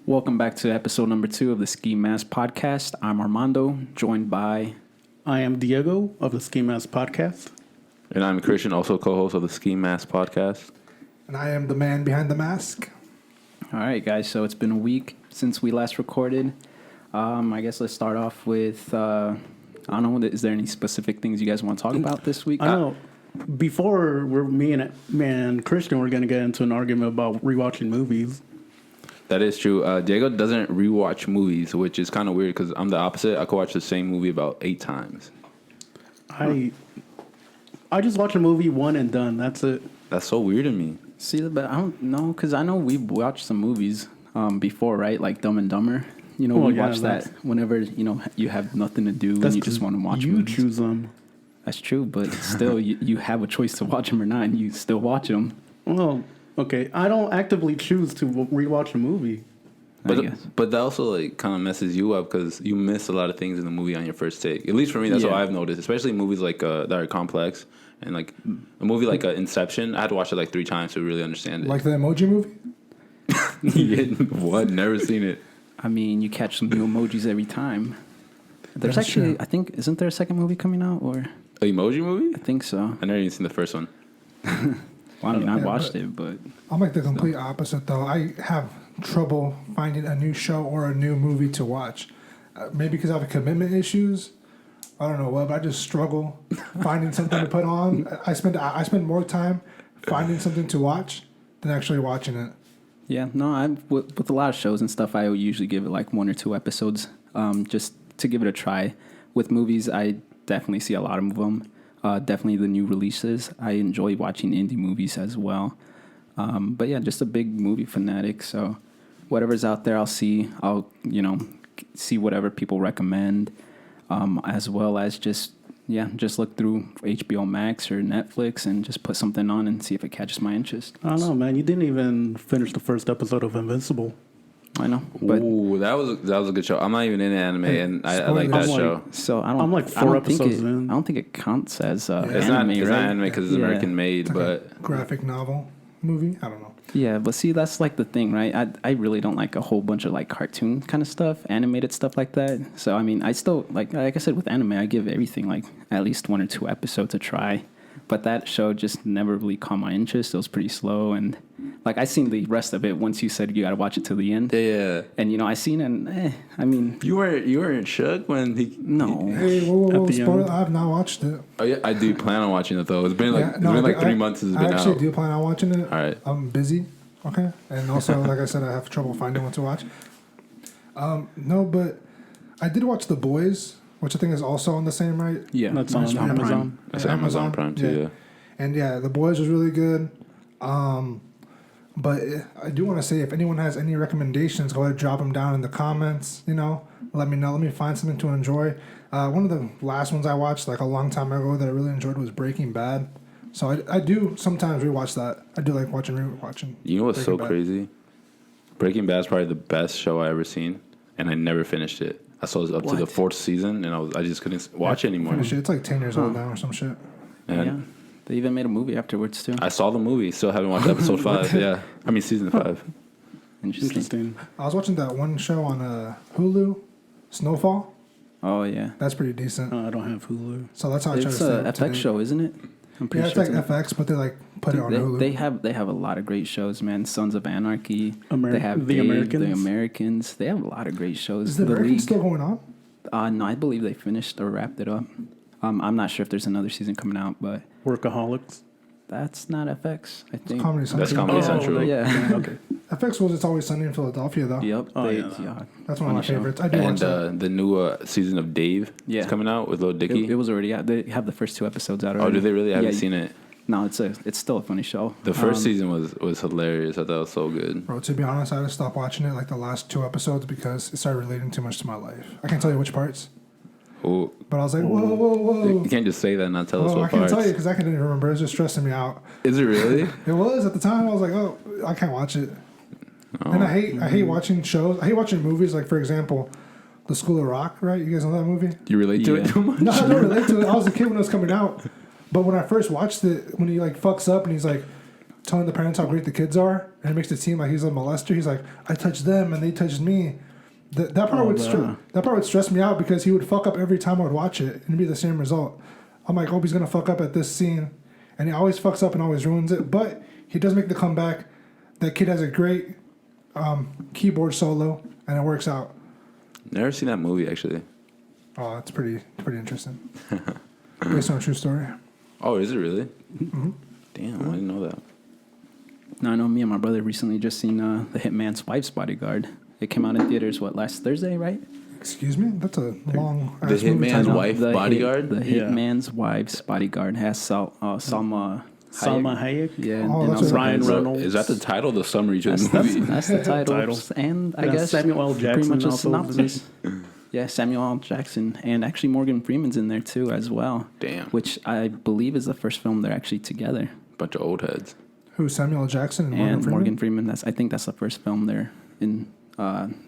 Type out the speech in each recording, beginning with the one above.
Welcome back to episode number 2 of the Ski Mask Podcast. I'm Armando, joined by... I am Diego of the Ski Mask Podcast. And I'm Christian, also co-host of the Ski Mask Podcast. And I am the man behind the mask. All right, guys, so it's been a week since we last recorded. I guess let's start off with... I don't know, is there any specific things you guys want to talk about this week? I know. Before me and Christian were going to get into an argument about rewatching movies. That is true. Diego doesn't rewatch movies, which is kind of weird because I'm the opposite. I could watch the same movie about 8 times. I just watch a movie one and done. That's it. That's so weird to me. See, but I don't know, because I know we've watched some movies before, right? Like Dumb and Dumber. You know, we watch that whenever, you have nothing to do and you just want to watch movies. You choose them. That's true, but still, you have a choice to watch them or not, and you still watch them. Well, okay. I don't actively choose to rewatch a movie. But that also kind of messes you up because you miss a lot of things in the movie on your first take. At least for me, that's what I've noticed. Especially movies that are complex, and like a movie like Inception. I had to watch it 3 times to really understand it. Like the Emoji Movie? What? Never seen it. I mean, you catch some new emojis every time. There's actually, I think, isn't there a second movie coming out? Or An Emoji Movie? I think so. I never even seen the first one. Well, I mean, I watched it, but... I'm like the complete opposite, though. I have trouble finding a new show or a new movie to watch. Maybe because I have commitment issues. I don't know what, but I just struggle finding something to put on. I spend more time finding something to watch than actually watching it. Yeah, no, with a lot of shows and stuff, I usually give it 1 or 2 episodes just to give it a try. With movies, I definitely see a lot of them. Definitely the new releases. I enjoy watching indie movies as well. But yeah, just a big movie fanatic. So whatever's out there, I'll see. I'll, see whatever people recommend, as well as just look through HBO Max or Netflix and just put something on and see if it catches my interest. I don't know, man. You didn't even finish the first episode of Invincible. I know, but ooh, that was a good show. I'm not even into anime, and I like that show. So I'm 4 episodes in. I don't think it counts as it's anime, It's right? not anime because it's American made, It's but a graphic novel movie. I don't know. Yeah, but see, that's the thing, right? I really don't like a whole bunch of cartoon kind of stuff, animated stuff like that. So I mean, I still like I said with anime, I give everything at least 1 or 2 episodes a try. But that show just never really caught my interest. It was pretty slow, and I seen the rest of it once you said you got to watch it to the end. Yeah. And I seen it. And, I mean, you weren't shook when he no. Hey, whoa! Spoiler! I have not watched it. Oh yeah, I do plan on watching it though. It's been 3 months since it's been out. I actually do plan on watching it. All right. I'm busy. Okay, and also like I said, I have trouble finding what to watch. No, but I did watch The Boys, which I think is also on the same, right? Yeah, that's on Amazon. That's Amazon Prime too. Yeah. And The Boys was really good. But I do want to say, if anyone has any recommendations, go ahead and drop them down in the comments. Let me know. Let me find something to enjoy. One of the last ones I watched a long time ago that I really enjoyed was Breaking Bad. So I do sometimes rewatch that. I do like rewatching. You know what's Breaking so Bad. crazy? Breaking Bad is probably the best show I ever seen, and I never finished it. I saw it up to the 4th season, and I just couldn't watch it anymore. It's 10 years old now or some shit. And yeah. They even made a movie afterwards too. I saw the movie. Still haven't watched episode 5. Yeah, I mean season 5. Interesting. I was watching that one show on Hulu, Snowfall. Oh yeah, that's pretty decent. I don't have Hulu, so that's how I try to It's stay a up to FX date. show, isn't it? I'm pretty It's sure like FX, but they put it on Hulu. They have a lot of great shows, man. Sons of Anarchy. They have The Americans. The Americans. They have a lot of great shows. Is the Americans still going on? No, I believe they finished or wrapped it up. I'm not sure if there's another season coming out, but Workaholics. that's not FX. I think Comedy Central. That's Comedy Central. Yeah. Okay. FX was It's Always Sunny in Philadelphia, though. Yep. Oh, they, yeah. That's one of my Funny show. favorites. I do watch that. And the new season of Dave is coming out with Lil Dicky. It was already out. They have the first 2 episodes out already. Oh, do they really? I haven't seen it. No, it's still a funny show. The first season was hilarious. I thought it was so good. Bro, to be honest, I just stopped watching it the last 2 episodes because it started relating too much to my life. I can't tell you which parts. Oh, But I was like, whoa. you can't just say that and not tell us I what can't parts. tell you because I couldn't even remember. It was just stressing me out. Is it really? It was at the time. I was like, oh, I can't watch it. Oh. And I hate watching shows. I hate watching movies. For example, The School of Rock, right? You guys know that movie? You relate to it too much? No, I don't relate to it. I was a kid when it was coming out. But when I first watched it, when he fucks up and he's like, telling the parents how great the kids are, and it makes it seem like he's a molester. He's like, I touched them and they touched me. That part would stress me out because he would fuck up every time I would watch it, and it'd be the same result. I'm like, oh, he's gonna fuck up at this scene, and he always fucks up and always ruins it. But he does make the comeback. That kid has a great keyboard solo, and it works out. Never seen that movie actually. Oh, it's pretty interesting. Based on a true story. Oh, is it really? Mm-hmm. Damn, I didn't know that. No, I know me and my brother recently just seen The Hitman's Wife's Bodyguard. It came out in theaters, last Thursday, right? Excuse me? That's a long The Hitman's Wife Bodyguard? The Hitman's Wife's Bodyguard has Salma Hayek. Yeah, Oh, and that's also Ryan So, Reynolds. is that the title, the summary to the movie? That's the title. And I guess Samuel L. pretty Jackson much a also was synopsis. Yeah, Samuel L. Jackson. And actually Morgan Freeman's in there too as well. Damn. Which I believe is the first film they're actually together. Bunch of old heads. Who, Samuel L. Jackson and Morgan Freeman. I think that's the first film they're in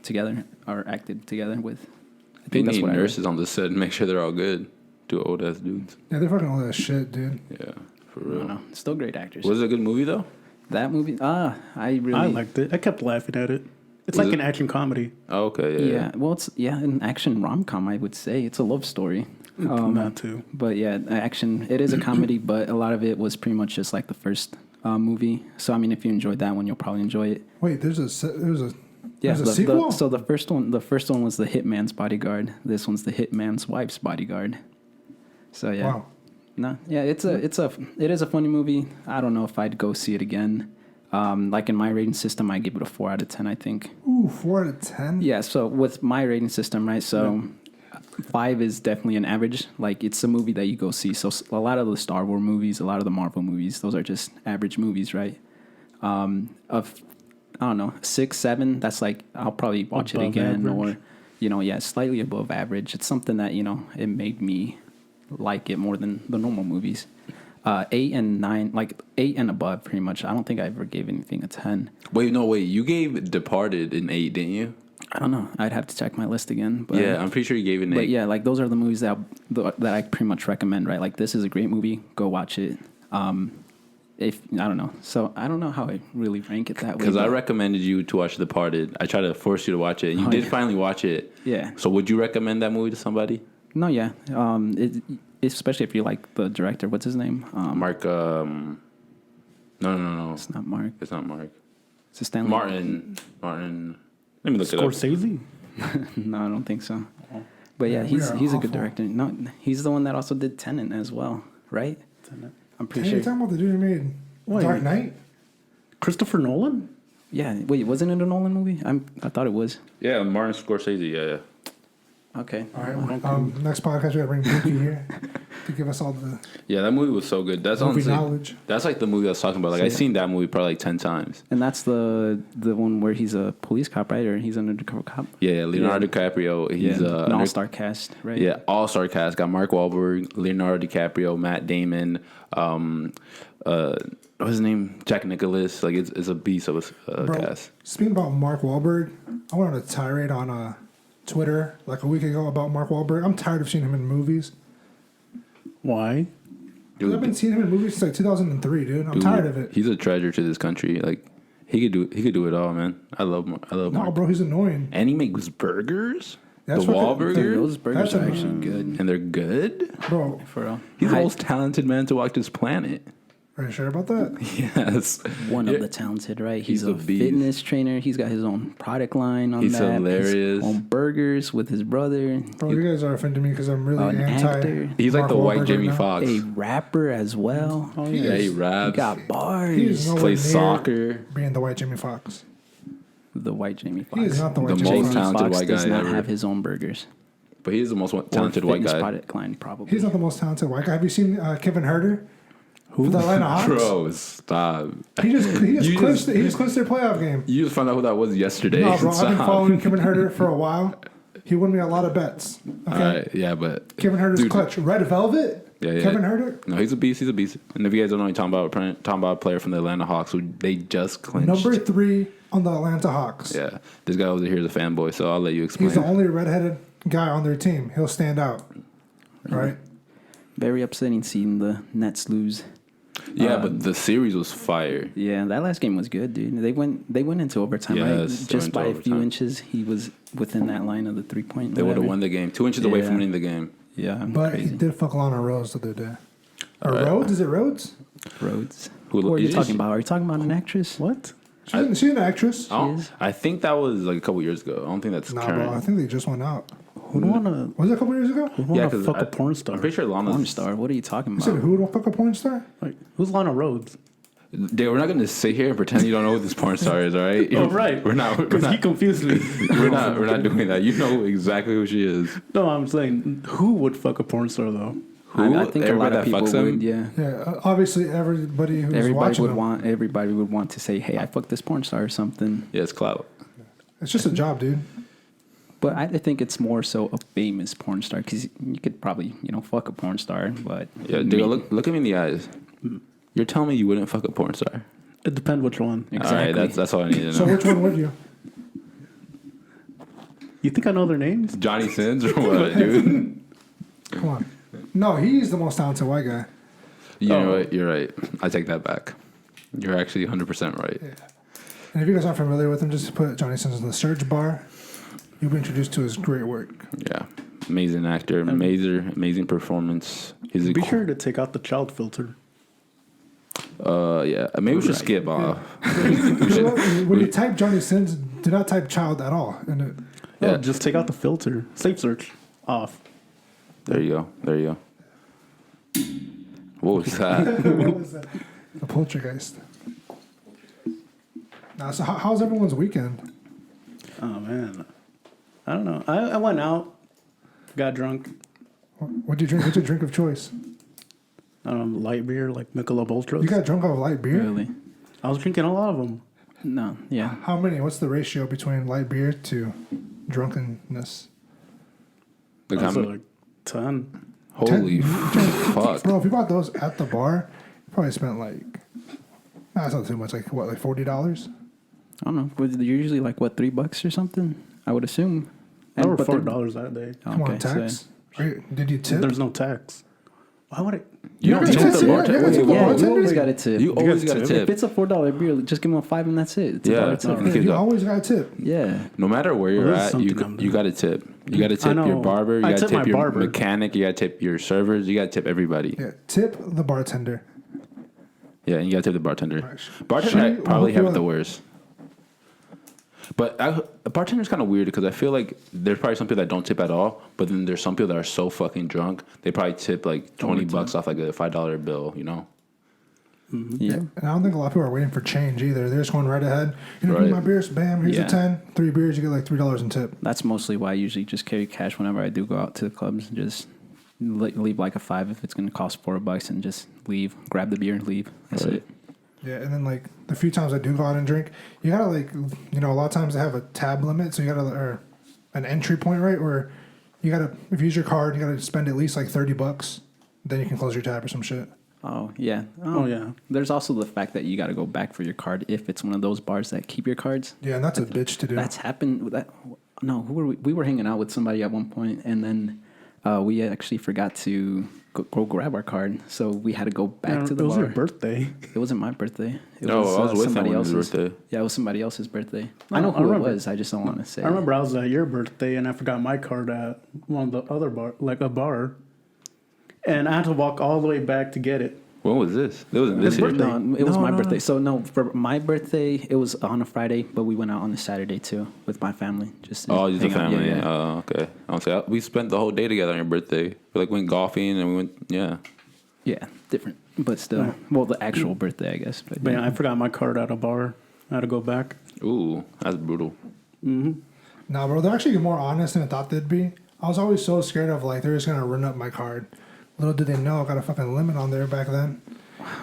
together or acted together with. I They think that's need what I read. nurses on the set and make sure they're all good. Two old ass dudes. Yeah, they're fucking all that shit, dude. Yeah, for I real. don't know. Still great actors. Was it a good movie though? That movie? I really I liked it. I kept laughing at it. It's Was like it- an action comedy. Oh, okay, Yeah, well, it's an action rom-com, I would say. It's a love story. Not too. But yeah, action. It is a comedy, but a lot of it was pretty much just like the first movie. So I mean, if you enjoyed that one, you'll probably enjoy it. Wait, there's a Yeah. sequel? So the first one was the Hitman's Bodyguard. This one's the Hitman's Wife's Bodyguard. So yeah. Wow. No, yeah, it is a funny movie. I don't know if I'd go see it again. Like in my rating system, I give it a 4 out of 10. I think. Ooh, 4 out of 10? Yeah. So with my rating system, right? So 5 is definitely an average. Like it's a movie that you go see. So a lot of the Star Wars movies, a lot of the Marvel movies, those are just average movies, right? I don't know, 6, 7. That's like I'll probably watch it Above again, average. or slightly above average. It's something that it made me like it more than the normal movies. 8 and 9, like 8 and above, pretty much. I don't think I ever gave anything a 10. Wait, you gave Departed an 8, didn't you? I don't know. I'd have to check my list again. But Yeah, I'm pretty sure you gave it an 8. But yeah, like those are the movies that I pretty much recommend, right? Like this is a great movie. Go watch it. If I don't know, so I don't know how I really rank it that way. Because I but- recommended you to watch Departed. I tried to force you to watch it, and you Oh, did yeah. finally watch it. Yeah. So would you recommend that movie to somebody? No, yeah. Especially if you like the director. What's his name? Mark. No. It's not Mark. It's not Mark. It's a Stanley. Martin. Let me look it up. Scorsese. No, I don't think so. But yeah, We are he's a awful. good director. No, he's the one that also did Tenet as well, right? I'm pretty Hey, you sure. talking about the dude who made Wait. Dark Knight? Christopher Nolan? Yeah. Wait, wasn't it a Nolan movie? I thought it was. Yeah, Martin Scorsese. Yeah. Okay. All right. Next podcast, we got to bring Dookie here to give us all the Yeah, that movie was so good. That's movie honestly, knowledge. that's like the movie I was talking about. Like I've seen that movie probably like 10 times. And that's the one where he's a police cop, right? Or he's an undercover cop. Yeah, Leonardo DiCaprio. He's an all-star cast, right? Yeah, all-star cast. Got Mark Wahlberg, Leonardo DiCaprio, Matt Damon, what's his name? Jack Nicholas. Like it's a beast of a Bro, cast. speaking about Mark Wahlberg, I went on a tirade on Twitter like a week ago about Mark Wahlberg. I'm tired of seeing him in movies. Why? I've been seeing him in movies since like 2003, dude. I'm tired of it. He's a treasure to this country. Like he could do it all, man. I love No, Mark. bro, he's annoying. And he makes burgers. That's the what Wahlburger. Dude, those burgers That's are a- actually good. And they're good. Bro, For real. He's the most talented man to walk this planet. are you sure about that? Yes. One Yeah. of the talented, right? He's He's a a beast. fitness trainer. He's got his own product line on He's that. hilarious. His own burgers with his brother. Bro, you guys are offending me because I'm really An anti. actor. He's like Mark the white Wahlberg Jamie right now. Foxx. A rapper as well. Oh, Yeah, yeah. he He raps. got bars. He is nowhere Plays near soccer. being the white Jamie Foxx. The white Jamie Foxx. He is not the white The Jamie most Foxx. talented Fox white does guy not ever. have his own burgers. But he is the most Or talented white fitness guy. product line, probably. He's not the most talented white guy. Have you seen Kevin Herter? Who? The Atlanta Hawks? Bro, stop. He just You clinched just- their playoff game. You just found out who that was yesterday. No, bro, I've been Stop. following Kevin Herter for a while. He won me a lot of bets. Okay, All right, yeah, but Kevin Herter's Dude. clutch. Red Velvet. Yeah. Kevin Herter, No, he's a beast. He's a beast. And if you guys don't know, you're talking about a player from the Atlanta Hawks who they just clinched. number 3 on the Atlanta Hawks. Yeah, this guy over here is a fanboy, so I'll let you explain. He's the only redheaded guy on their team. He'll stand out. Right? Very upsetting seeing the Nets lose. Yeah, but the series was fire. Yeah, that last game was good, dude. They went into overtime, right? Yes, Just by a few overtime. inches, he was within that line of the 3-point. They would have won the game. 2 inches away from winning the game. Yeah, But he crazy. did fuck Lana Rhoades the other day. Or Rhodes? Is it Rhodes? Rhoades. Who Who are you is talking she? about? Are you talking about an actress? What? She's an actress. I think that was like a couple years ago. I don't think that's Nah, current. bro. I think they just went out. Who don't wanna? Was it a couple years ago? Who wanna 'cause fuck a porn star? I'm pretty sure Lana's Porn star? What are you talking You said about? who don't fuck a porn star? Like, who's Lana Rhoades? Dude, we're not going to sit here and pretend you don't know who this porn star is, all right? Oh, right. We're not. We're Because he not. confused me. We're not doing that. You know exactly who she is. No, I'm saying, who would fuck a porn star though? I think a lot Everybody of people that fucks him? would. Yeah. Yeah, obviously everybody who's Everybody watching them. Everybody would want to say, "Hey, I fucked this porn star" or something. Yeah, it's clout. It's just a job, dude. But I think it's more so a famous porn star because you could probably fuck a porn star, but Yeah, dude, look at me in the eyes. You're telling me you wouldn't fuck a porn star? It depends which one. Exactly. All right, that's all I need to know. So which one would you? You think I know their names? Johnny Sins or what, dude? Come on. No, he's the most talented white guy. You know what? You're right. I take that back. You're actually 100% right. And if you guys aren't familiar with him, just put Johnny Sins in the search bar. You'll be introduced to his great work. Yeah, amazing actor, amazing performance. He's Be sure to take out the child filter. yeah. Maybe we should skip off. When you type Johnny Sins, do not type child at all. And Yeah, just take out the filter. Safe search off. There you go. There you go. What was that? what was that? The poltergeist. Now, so how's everyone's weekend? Oh man, I don't know. I went out, got drunk. What'd you drink? What's your drink of choice? Light beer like Michelob Ultras. You got drunk off light beer? really, I was drinking a lot of them. no, yeah. How many? What's the ratio between light beer to drunkenness? Like, I was I'm- like 10. holy fuck. Bro, if you bought those at the bar, you probably spent like, nah, it's not too much. Like what, like $40? I don't know. They're usually like what, $3 or something? I would assume. They were but they're- $4 that day. Come on, Okay, so- tax. Did you tip? There's no tax. Why would it? You don't Yeah, tip yeah, the yeah, bartender? yeah, Wait, yeah, what? Yeah, you bartender? always got to tip. You always guys got to tip? If tip. it's a $4 beer, just give them a 5 and that's it. It's Yeah. a $1 tip. No, You Okay, always got to tip. Yeah. No matter where you're there's at, something you I'm you got to tip. You got to I tip your know. barber. You I got to tip tip my your barber. mechanic. You got to tip your servers. You got to tip everybody. Yeah, tip the bartender. Yeah, and you got to tip the bartender. Right. Bartender She- probably who- have it the worst. But a bartender's kind of weird because I feel like there's probably some people that don't tip at all, but then there's some people that are so fucking drunk they probably tip like $20 off like a $5 bill. You know? Yeah. And I don't think a lot of people are waiting for change either. They're just going right ahead. You know, give me Right. my beers. Bam, here's Yeah. a 10. 3 beers, you get like $3 in tip. That's mostly why I usually just carry cash whenever I do go out to the clubs and just leave like a 5 if it's going to cost $4 and just leave, grab the beer and leave. That's Right. it. Yeah, and then like the few times I do go out and drink, you gotta like, you know, a lot of times they have a tab limit, so you gotta, or an entry point, right? Where you gotta, if you use your card, you gotta spend at least like $30, then you can close your tab or some shit. Oh, yeah. Oh, yeah. There's also the fact that you got to go back for your card if it's one of those bars that keep your cards. Yeah, and that's a bitch to do. That's happened. No, who were we? We were hanging out with somebody at one point, and then we actually forgot to go grab our card, so we had to go back to the it was bar. your birthday. It wasn't my birthday. It No, I was with him somebody on his else's birthday. Yeah, it was somebody else's birthday. No, I know I who it remember. was. I just don't want to say. I remember I was at your birthday and I forgot my card at one of the other like a bar, and I had to walk all the way back to get it. When was this? It wasn't this His year. birthday. No, it was No, my no, birthday. no. So no, for my birthday, it was on a Friday, but we went out on a Saturday too with my family. Just Oh, just the hang out. family. Yeah, yeah. Oh, okay. I was like, we spent the whole day together on your birthday. We like went golfing and we went, yeah. Yeah, different, but still. Right. Well, the actual birthday, I guess. But But yeah, I forgot my card at a bar. I had to go back. Ooh, that's brutal. Nah, bro, they're actually more honest than I thought they'd be. I was always so scared of like they're just gonna run up my card. Little did they know I got a fucking limit on there back then.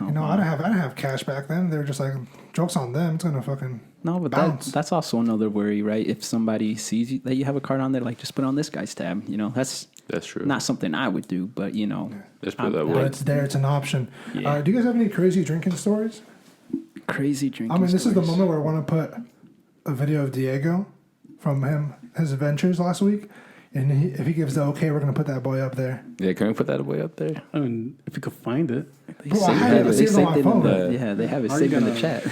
You know, I didn't have cash back then. They were just like, jokes on them. It's gonna fucking No, but bounce. that's also another worry, right? If somebody sees you, that you have a card on there, like just put on this guy's tab. You know, that's True. not something I would do, but you know, There's people that But would. it's there. It's an option. Yeah. Do you guys have any crazy drinking stories? crazy drinking. I mean, this is the stories. moment where I want to put a video of Diego from his adventures last week. And if he gives the okay, we're gonna put that boy up there. Yeah, can we put that boy up there? I mean, if you could find it. Bro, I have it saved on my phone. Yeah, they have it Are saved you in the gonna- chat.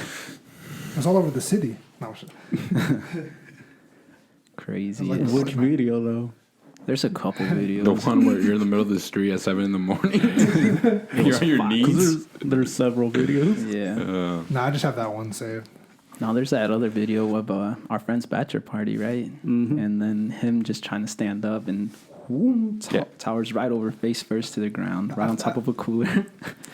It's all over the city. No, Crazy. Like, Yes. Which video though? There's a couple videos. The one where you're in the middle of the street at 7 a.m. You're on your knees. There's several videos. Yeah. nah, I just have that one saved. No, there's that other video of our friend's bachelor party, right? Mm-hmm. And then him just trying to stand up and whoom, Yeah. towers right over face first to the ground, right on top of a cooler.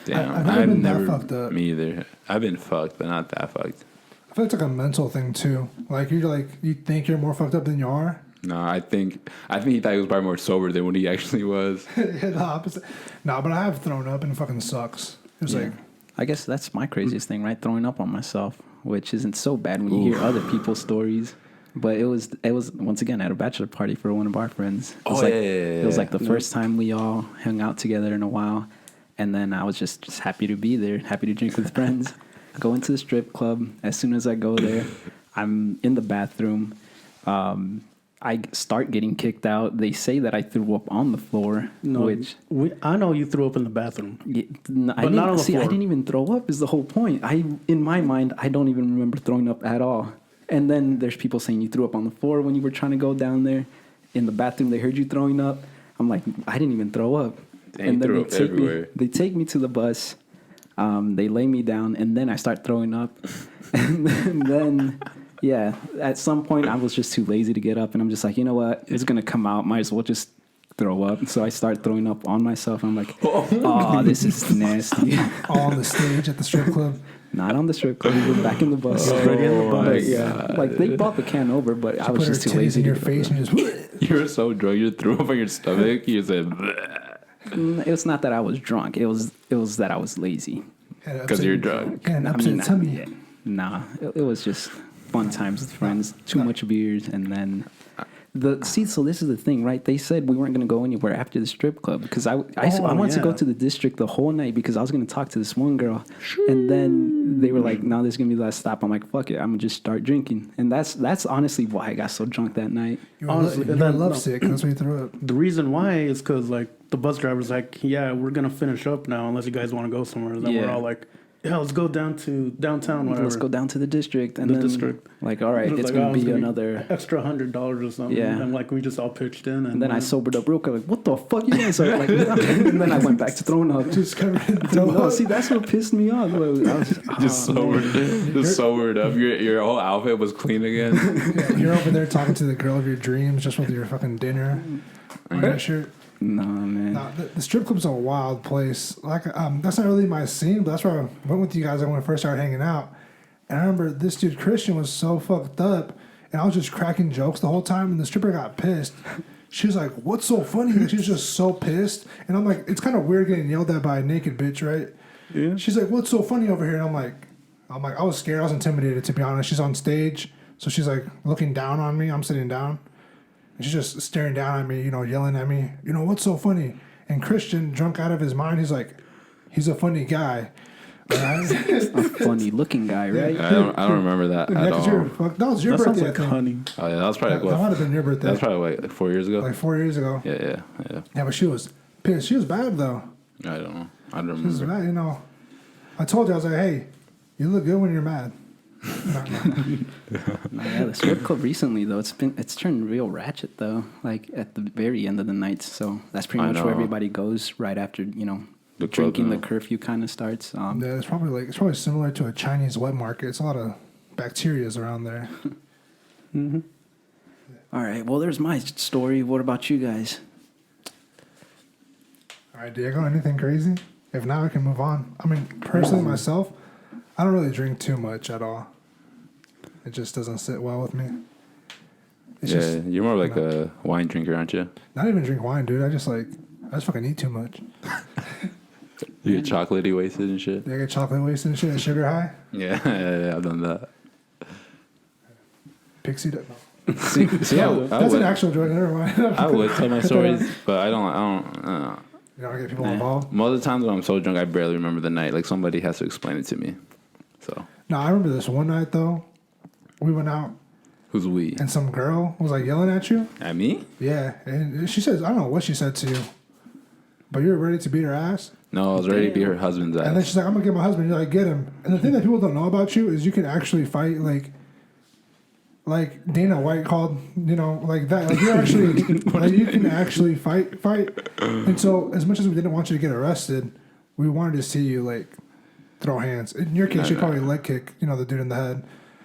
Damn, I've never been that fucked up. Me either. I've been fucked, but not that fucked. I feel it's like a mental thing too. Like you think you're more fucked up than you are. No, I think he thought he was probably more sober than what he actually was. Yeah, the opposite. No, but I have thrown up and it fucking sucks. It was like, I guess that's my craziest thing, right? Throwing up on myself, which isn't so bad when you hear other people's stories. But it was once again at a bachelor party for one of our friends. It was It was like the first time we all hung out together in a while, and then I was just happy to be there, happy to drink with friends. Go into the strip club. As soon as I go there, I'm in the bathroom. I start getting kicked out. They say that I threw up on the floor, which I know you threw up in the bathroom. but not on the floor. I didn't even throw up. Is the whole point. In my mind, I don't even remember throwing up at all. And then there's people saying you threw up on the floor when you were trying to go down there. In the bathroom, they heard you throwing up. I'm like, I didn't even throw up. Dang, and then threw up everywhere. they take me to the bus. They lay me down, and then I start throwing up. And then, yeah, at some point, I was just too lazy to get up, and I'm just like, you know what? It's going to come out. Might as well just throw up. So I start throwing up on myself. I'm like, oh, this is nasty. all on the stage at the strip club. Not on the strip club. We were back in the bus. Already in the bus. But, yeah, like they brought the can over, but I was Put her just too titties lazy in to your get face up. and you just. You were so drunk, you threw up on your stomach. You said, It's not that I was drunk. It was that I was lazy. because you're drunk. Got an upset tummy. Nah, it was just fun times with friends. Too much beers, and then so this is the thing, right? They said we weren't going to go anywhere after the strip club because I wanted to go to the district the whole night because I was going to talk to this one girl, and then they were like, "No, this is going to be the last stop." I'm like, "Fuck it, I'm gonna just start drinking," and that's honestly why I got so drunk that night. Honestly, You're lovesick. That's why you threw up. The reason why is because like the bus driver's like, yeah, we're gonna finish up now unless you guys want to go somewhere. Then we're Yeah. all like, yeah, let's go down to downtown. Whatever. Let's go down to the district, and The then district. like, all right, It was it's like, gonna oh, be another. extra $100 or something. Yeah. And like we just all pitched in, And then I sobered up real quick, like, what the fuck you guys are like? And then I went back to throwing up. Just covered in No, throw up. see, that's what pissed me off. I was, Just sobered up. Your whole outfit was clean again. Yeah, you're over there talking to the girl of your dreams just with your fucking dinner. On that shirt. nah, man. Nah, the strip club's a wild place. Like, that's not really my scene, but that's where I went with you guys when we first started hanging out. And I remember this dude Christian was so fucked up, and I was just cracking jokes the whole time. And the stripper got pissed. She was like, "What's so funny?" Like, she was just so pissed. And I'm like, "It's kind of weird getting yelled at by a naked bitch, right?" Yeah. She's like, "What's so funny over here?" And I'm like, I was scared. I was intimidated, to be honest. She's on stage, so she's like looking down on me. I'm sitting down. And she's just staring down at me, yelling at me, what's so funny? And Christian, drunk out of his mind, he's like, he's a funny guy. A funny looking guy, right? I don't remember that at all. That was your That sounds birthday, like I think. honey. Oh yeah, that was probably That might have been your birthday. That's probably like 4 years ago. Like 4 years ago. Yeah. Yeah, but she was pissed. She was bad, though. I don't know. I don't She was remember. bad, I told you, I was like, hey, you look good when you're mad. Yeah, the strip club recently though, it's turned real ratchet though. Like at the very end of the nights, so that's pretty I much know. where everybody goes right after The club, drinking. The yeah. curfew kind of starts. Yeah, it's probably similar to a Chinese wet market. It's a lot of bacterias around there. All right, well, there's my story. What about you guys? All right, Diego, anything crazy? If not, we can move on. I mean, personally, myself, I don't really drink too much at all. It just doesn't sit well with me. It's Yeah, just you're more like a wine drinker, aren't you? not even drink wine, dude. I just fucking eat too much. You get chocolatey wasted and shit. I get chocolate wasted and shit and sugar high. Yeah, I've done that. Pixie dust. See, I That's an would, actual drug. Never mind. I would tell my stories, but I don't. You don't get people involved. Most of the times when I'm so drunk, I barely remember the night. Like somebody has to explain it to me. So No, I remember this one night though. We went out. Who's we? and some girl was like yelling at you. At me? Yeah, and she says, I don't know what she said to you, but you're ready to beat her ass. No, I was ready to beat her husband's ass. And then she's like, I'm gonna get my husband. You're like, get him. And the thing that people don't know about you is you can actually fight like Dana White called, like that. Like you're actually, like you can actually fight. And so, as much as we didn't want you to get arrested, we wanted to see you like throw hands. In your case, you probably leg kick, the dude in the head.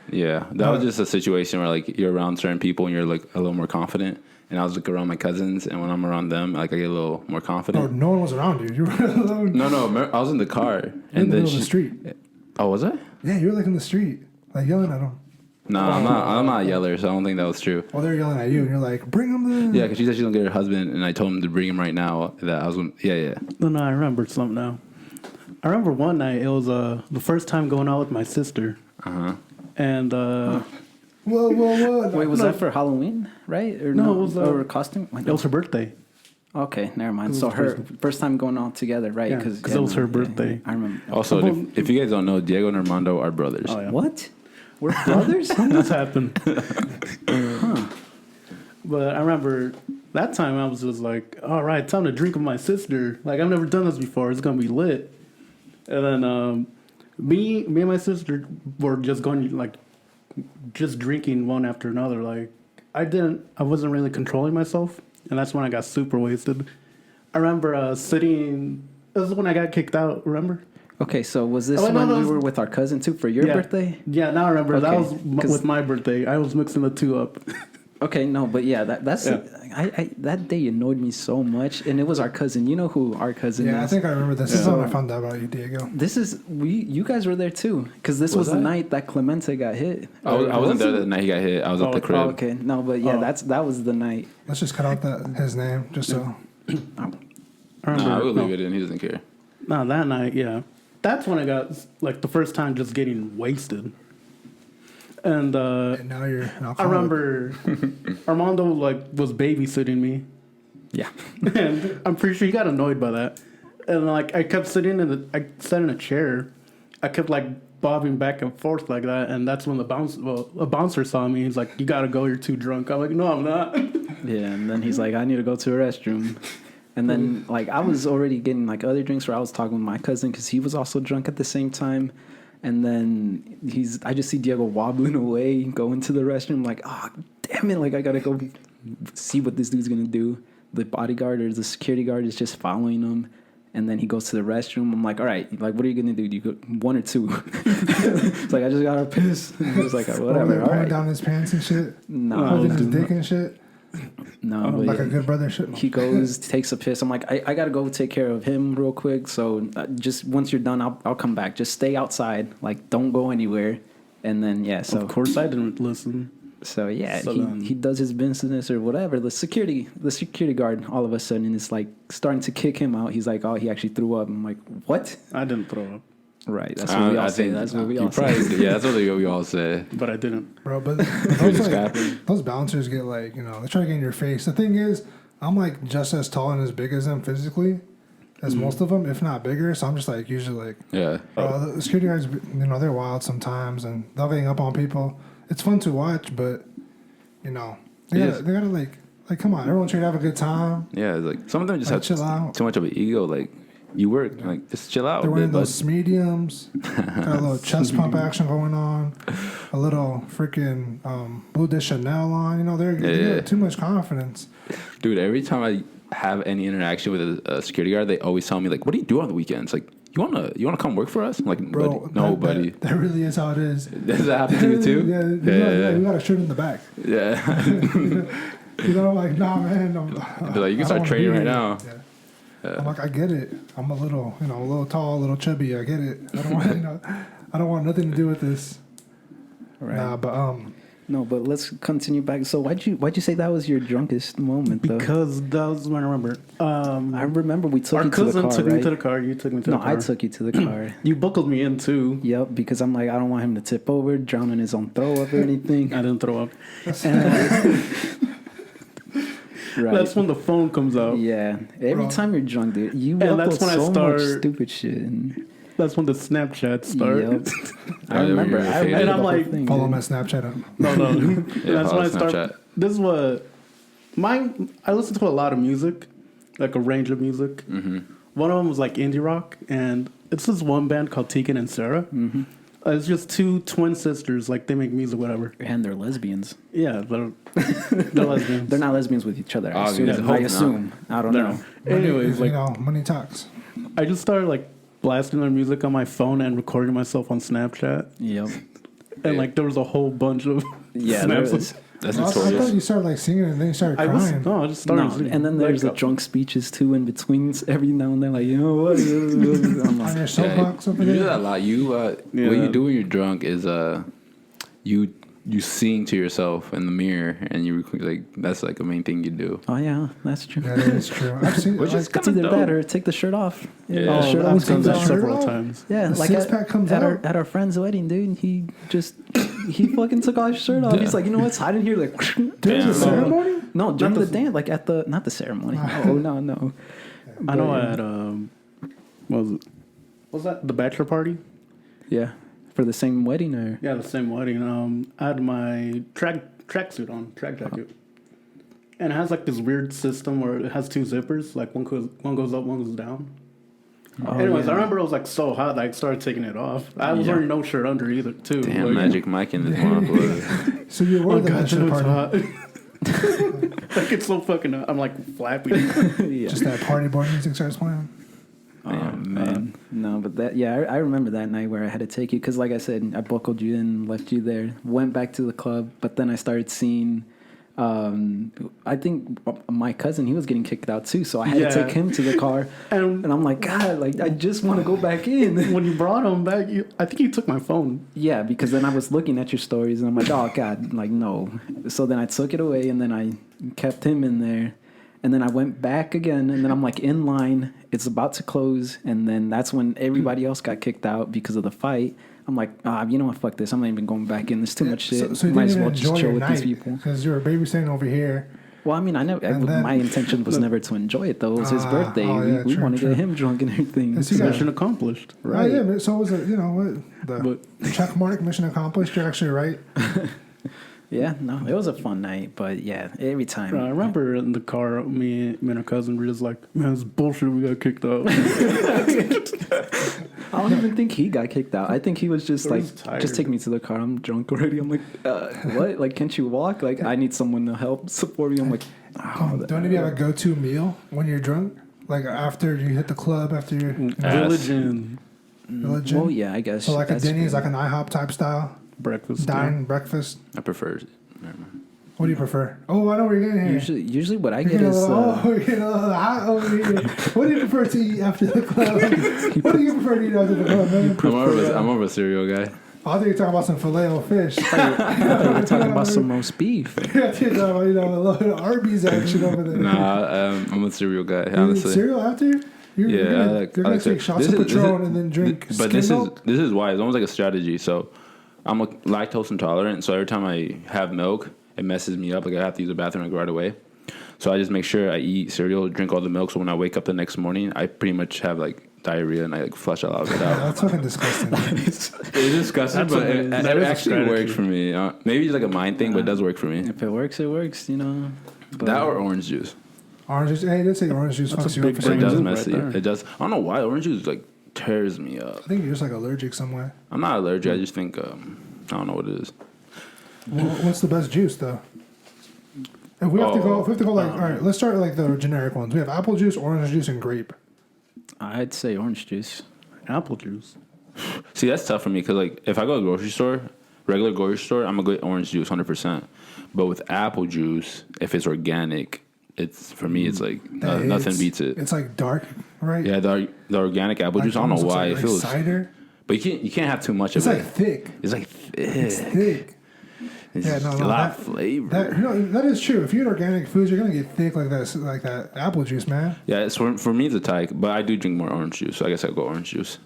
Yeah, that was just a situation where like you're around certain people and you're like a little more confident. And I was like around my cousins, and when I'm around them, like I get a little more confident. Oh, no one was around you. You were alone. No, I was in the car. You're in the middle of the street. Oh, was I? Yeah, you were like in the street, like yelling at them. No, I'm not a yeller, so I don't think that was true. Well, they're yelling at you, and you're like, bring him then. Yeah, because she said she don't get her husband, and I told him to bring him right now. That I was, yeah. No, I remember something now. I remember one night, it was the first time going out with my sister. And Whoa. Wait, was that for Halloween, right? Or No, it was or costume? it was her birthday. Okay, never mind. So her first time going out together, right? Yeah, because it was her birthday. I remember. Also, if you guys don't know, Diego and Armando are brothers. Oh, yeah. What? We're brothers? This happened. But I remember that time I was just like, all right, time to drink with my sister. Like, I've never done this before. It's going to be lit. And then me and my sister were just going, like, just drinking one after another. Like, I wasn't really controlling myself. And that's when I got super wasted. I remember sitting, this is when I got kicked out, remember? Okay, so was this when we were with our cousin too for your birthday? Yeah, now I remember. Okay, that was with my birthday. I was mixing the two up. Okay, no, but yeah, that's I that day annoyed me so much, and it was our cousin. You know who our cousin is? Yeah, I think I remember this. This is when I found out about you, Diego. You guys were there too, because this was the night that Clemente got hit. I wasn't there the night he got hit. I was at the crib. Oh, okay, no, but yeah, that was the night. Let's just cut out his name, just so. I would leave it in. He doesn't care. No, that night, yeah. That's when I got, like, the first time just getting wasted. And now you're an alcoholic. I remember Armando, like, was babysitting me. Yeah. And I'm pretty sure he got annoyed by that. And, like, I kept sitting I sat in a chair. I kept, like, bobbing back and forth like that. And that's when a bouncer saw me. He's like, you got to go. You're too drunk. I'm like, no, I'm not. Yeah, and then he's like, I need to go to the restroom. And then, like, I was already getting, like, other drinks where I was talking with my cousin because he was also drunk at the same time. And then I just see Diego wobbling away, going to the restroom, like, oh, damn it, like, I got to go see what this dude's going to do. The bodyguard or the security guard is just following him. And then he goes to the restroom. I'm like, all right, like, what are you going to do? Do you go 1 or 2? It's like, I just got to piss. And he was like, whatever, all right. Down his pants and shit? No. Holding his dick and shit? No, but like a good brother should. He goes, takes a piss. I'm like, I gotta go take care of him real quick. So just once you're done, I'll come back. Just stay outside, like don't go anywhere. And then so of course I didn't listen. So So he does his business or whatever. The security guard all of a sudden is like starting to kick him out. He's like, oh, he actually threw up. I'm like, what? I didn't throw up. Right, that's what we all say. That's what we all say. Yeah, that's what we all say. But I didn't. Bro, but those bouncers get like, they try to get in your face. The thing is, I'm like just as tall and as big as them physically as most of them, if not bigger. So I'm just like usually like, yeah. The security guards, they're wild sometimes and they'll gang up on people. It's fun to watch, but they gotta like come on, everyone's trying to have a good time. Yeah, it's like some of them just have chill out. Too much of an ego. Like you work, like just chill out. They're wearing those mediums, got a little chest pump action going on, a little freaking Blue de Chanel on. They got too much confidence. Dude, every time I have any interaction with a security guard, they always tell me like, "What do you do on the weekends? Like, you wanna come work for us?" I'm like, bro, buddy. That really is how it is. Does that happen to you too? Yeah. You got a shirt in the back. Yeah. Like, nah, man. They're like, you can start training right now. Yeah. I'm like, I get it. I'm a little, a little tall, a little chubby. I get it. I don't want, I don't want nothing to do with this. Right. Nah, but No, but let's continue back. So why'd you say that was your drunkest moment though? Because that was when I remember. I remember we took our you to the cousin car, took right? me to the car. You took me to the car. No, I took you to the car. You buckled me in too. Yep, because I'm like, I don't want him to tip over, drown in his own throw up or anything. I didn't throw up. Right. That's when the phone comes out. Yeah. Every time you're drunk, dude, you And upload that's when I so start- much stupid shit. And That's when the Snapchat started. Yep. I remember. And I'm like, Follow my Snapchat up. no. Yeah, That's when I follow start. Snapchat. This is what I listen to a lot of music, like a range of music. Mm-hmm. One of them was like indie rock, and it's this one band called Tegan and Sarah. Mm-hmm. It's just two twin sisters, like they make music, whatever. And they're lesbians. Yeah, they're lesbians. They're not lesbians with each other. I Obviously. assume. I don't know. Anyways, like money talks. I just started like blasting their music on my phone and recording myself on Snapchat, Yep. and like there was a whole bunch of Yeah, snaps. there was. That's I thought notorious. you started like singing and then you started I crying. just started. No, singing. and then there's the Like, drunk speeches too in between every now and then, like, you know what? I'm On like, your soapbox over You do there. that a lot. What you do when you're drunk is you sing to yourself in the mirror, and you like that's like a main thing you do. oh yeah, that's true. That is true. I've seen Which like, is It's either dope. that or take the shirt off. Yeah. the shirt I've always done comes that out. several Shirt off? times. Yeah, The like six-pack comes at out? our friend's wedding, dude. He fucking took off his shirt off. He's like, you know what's hiding here? Like, during Damn. the ceremony? no, during Not the the- dance, like at the not the ceremony. Oh no. I know But, at what was it? Was that the bachelor party? yeah, for the same wedding or Yeah, the same wedding. I had my tracksuit on, track jacket, and it has like this weird system where it has two zippers, like one goes up, one goes down. oh, Anyways, yeah. I remember it was like so hot that I started taking it off. I was Yeah. wearing no shirt under either, too. Damn, Like, Magic Mike in this one. So you were Oh the god, bachelor it's party. hot. Like it's so fucking hot. I'm like flapping. yeah. Just that party boy music starts playing. Oh Damn, man, no, but that I remember that night where I had to take you because, like I said, I buckled you in, left you there, went back to the club, but then I started seeing. I think my cousin, he was getting kicked out too, so I had to Yeah. take him to the car, And and I'm like, God, like I just want to go back in. when you brought him back, I think you took my phone. Yeah, because then I was looking at your stories and I'm like, oh God, like no. So then I took it away and then I kept him in there. And then I went back again and then I'm like in line. It's about to close. And then that's when everybody else got kicked out because of the fight. I'm like, you know what, fuck this. I'm not even going back in. There's too much shit. So you Might didn't as even well just enjoy chill your with these night people. because you were babysitting over here. Well, I mean, And then- my intention was never to enjoy it though. It was his birthday. oh, yeah, we true, want to true. get him drunk and everything. Yes, you got- Mission accomplished. Right. Yeah, but so was it, the check mark, mission accomplished. You're actually right. Yeah, no, it was a fun night. But yeah, every time. I remember in the car, me and our cousin were just like, man, it's bullshit. We got kicked out. I don't even think he got kicked out. I think he was just He like, was tired. just take me to the car. I'm drunk already. I'm like, what? Like, can't you walk? Like, I need someone to help support me. I'm like, Don't any of you have a go-to meal when you're drunk? Like after you hit the club, after your Village and village? well, yeah, I guess. So like a that's Denny's, good. like an IHOP type style, breakfast. dine, breakfast. I prefer. Never mind. What do you prefer? Oh, I know where you're getting here. Usually what I You're get getting a is little, you're getting a little hot over here. What do you prefer to eat after the club? What do you prefer to eat after the club, man? I'm more of a cereal guy. I think you're talking about some filet o fish. we're talking about some roast beef. I think you're talking about, a little Arby's action over there. Nah, I'm a cereal guy. You eat Honestly. cereal after? You're gonna I like take shots this of is- Patron and then drink But skim this milk? is why it's almost like a strategy. So I'm a lactose intolerant, so every time I have milk, it messes me up. Like I have to use the bathroom like right away. So I just make sure I eat cereal, drink all the milk. So when I wake up the next morning, I pretty much have like diarrhea and I like flush a lot of it out. That's fucking disgusting. It's disgusting, That's but a- it that is a actually strategy. works for me. Maybe it's like a mind thing, but it does work for me. If it works, it works. You know. But That or orange juice. Orange juice. Hey, they say orange juice That's fucks a you up big for It some brain does reason. move mess right you. there. It does. I don't know why orange juice like tears me up. I think you're just like allergic somewhere. I'm not allergic. I just think I don't know what it is. Well, what's the best juice though? If we have to go like, all right, let's start with like the generic ones. We have apple juice, orange juice, and grape. I'd say orange juice. apple juice. See, that's tough for me because like if I go to the grocery store, regular grocery store, I'm gonna get orange juice 100%. But with apple juice, if it's organic, it's for me it's like nothing beats it. It's like dark, right? Yeah, the organic apple Like juice. I don't know almost why like it feels, cider. but you can't have too much It's of like it. thick. It's like thick. It's thick. It's Yeah, no, a no, lot of flavor. That is true. If you eat organic foods, you're gonna get thick like that apple juice, man. Yeah, it's for me it's a tie, but I do drink more orange juice, so I guess I'll go orange juice.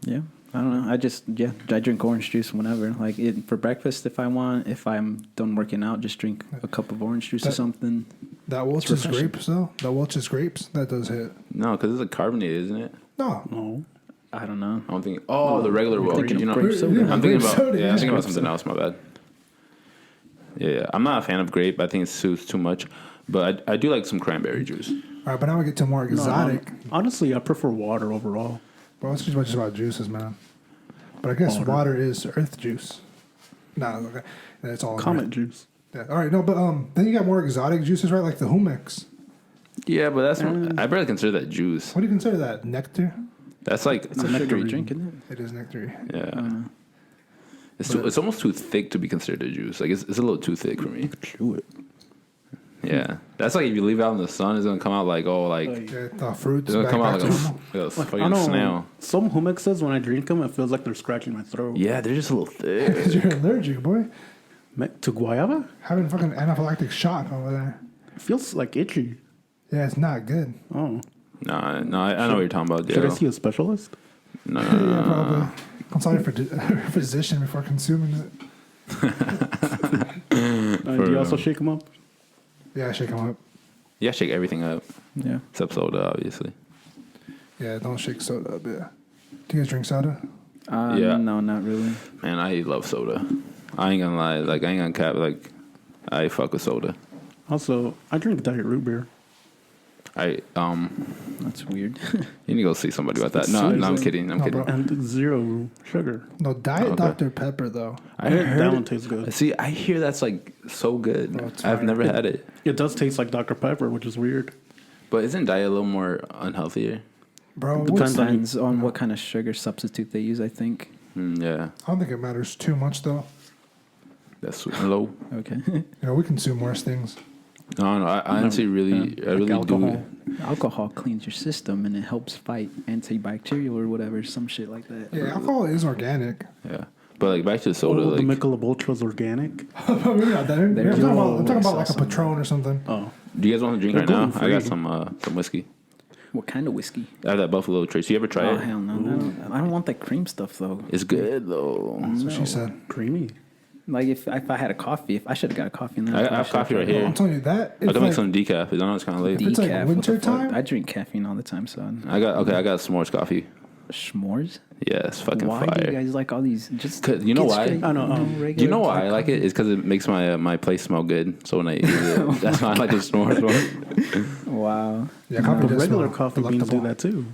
Yeah. I don't know. I drink orange juice whenever. Like for breakfast if I want. If I'm done working out, just drink a cup of orange juice or something. That Welch's refreshing. grapes, though. That Welch's grapes, that does hit. No, because it's like carbonated, isn't it? No, No. I don't know. I'm thinking. Oh, the regular one. thinking You know, grape soda. I'm thinking Grape about. soda, Yeah, yeah. I'm thinking about Grape something else. My bad. Yeah, I'm not a fan of grape. I think it's too much. But I do like some cranberry juice. All right, but now we get to more exotic. Honestly, I prefer water overall. Bro, it's just about juices, man. But I guess water is earth juice. No, okay. And it's all Comet earth. juice. Yeah. All right, no, but then you got more exotic juices, right? Like the humex. Yeah, but that's I barely consider that juice. What do you consider that? Nectar? That's like It's a nectary drink, isn't It is nectar. yeah. It's almost too thick to be considered a juice. Like it's a little too thick for me. Chew it. Yeah, that's like if you leave it out in the sun, it's gonna come out like Yeah, the fruits. it's gonna Back, come out back like to normal. a I fucking don't know. snail. Some humexes, when I drink them, it feels like they're scratching my throat. Yeah, they're just a little thick. Because you're allergic, boy. To guayaba? Having fucking anaphylactic shock over there. It feels like itchy. Yeah, it's not good. Oh. No, I know what you're talking about. Should I Daryl. see a specialist? No, Yeah, probably. Consult your physician before consuming it. Do you also shake them up? Yeah, shake them up. Yeah, shake everything up it? Yeah. except soda, obviously. Yeah, don't shake soda up, yeah. Do you guys drink soda? Yeah. No, not really. Man, I love soda. I ain't gonna lie. Like I ain't gonna cap. Like I fuck with soda. Also, I drink diet root beer. That's weird. You need to go see somebody about that. No, I'm kidding. I'm No, kidding. bro. And 0 sugar. No, Diet Okay. Dr. Pepper, though. I That heard one it. tastes good. See, I hear that's like so good. Oh, it's I've fire. never had it. It does taste like Dr. Pepper, which is weird. But isn't diet a little more unhealthier? Bro, Depends on- Depends on what kind of sugar substitute they use, I think. Yeah, I don't think it matters too much, though. that's sweet and low. Okay. You know, we consume worse things. No, I honestly really, I really alcohol. do. Alcohol cleans your system and it helps fight antibacterial or whatever, some shit like that. Yeah, alcohol is organic. Yeah, but like back to the soda, The like Michelob Ultra is organic. Maybe not that. I'm There talking you about, go. I'm talking about I like a saw some. Patron or something. Oh. do you guys want to drink They're right now? I got gluten-free. some whiskey. What kind of whiskey? I have that Buffalo Trace. You ever try Oh, it? hell no. I don't want that cream stuff, though. It's good though. That's what she said. Creamy. Like, if I had a coffee, I should have got a coffee. And then I probably have coffee should've right tried here. I'm telling you that. I It's can make like, some decaf. I know it's kind of late. It's like decaf. winter What the fuck? time? I drink caffeine all the time, son. I got s'mores coffee. S'mores? Yeah, it's fucking Why do fire. you guys like all these? Just 'Cause you know get why? straight, I know, regular Do you know why I black like it? It's because it makes my place smell good. So when I eat it, that's why I like the s'mores one. Wow. Yeah, coffee The does regular smell coffee beans do delectable. that too.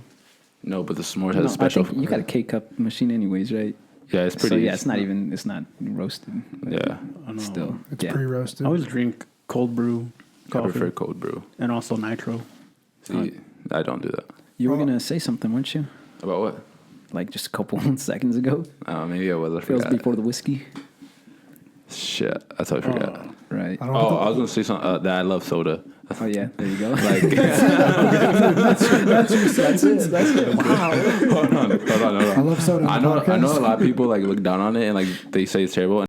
No, but the s'mores No, has a special. I think you got a K-cup machine anyways, right? Yeah, it's pretty. So, yeah, it's not roasted. Yeah, I know. Still. It's yeah. pre-roasted. I always drink cold brew I coffee prefer cold brew. and also nitro. See, I don't do that. You were going to say something, weren't you? About what? Like just a couple seconds ago. Maybe I was. I It was forgot. before the whiskey. Shit, I totally forgot. Right. I don't Oh, know. I was gonna say something that I love soda. Oh, yeah. There you go. Like, That's it. Wow. hold on. I love soda. I know a lot of people like look down on it and like they say it's terrible.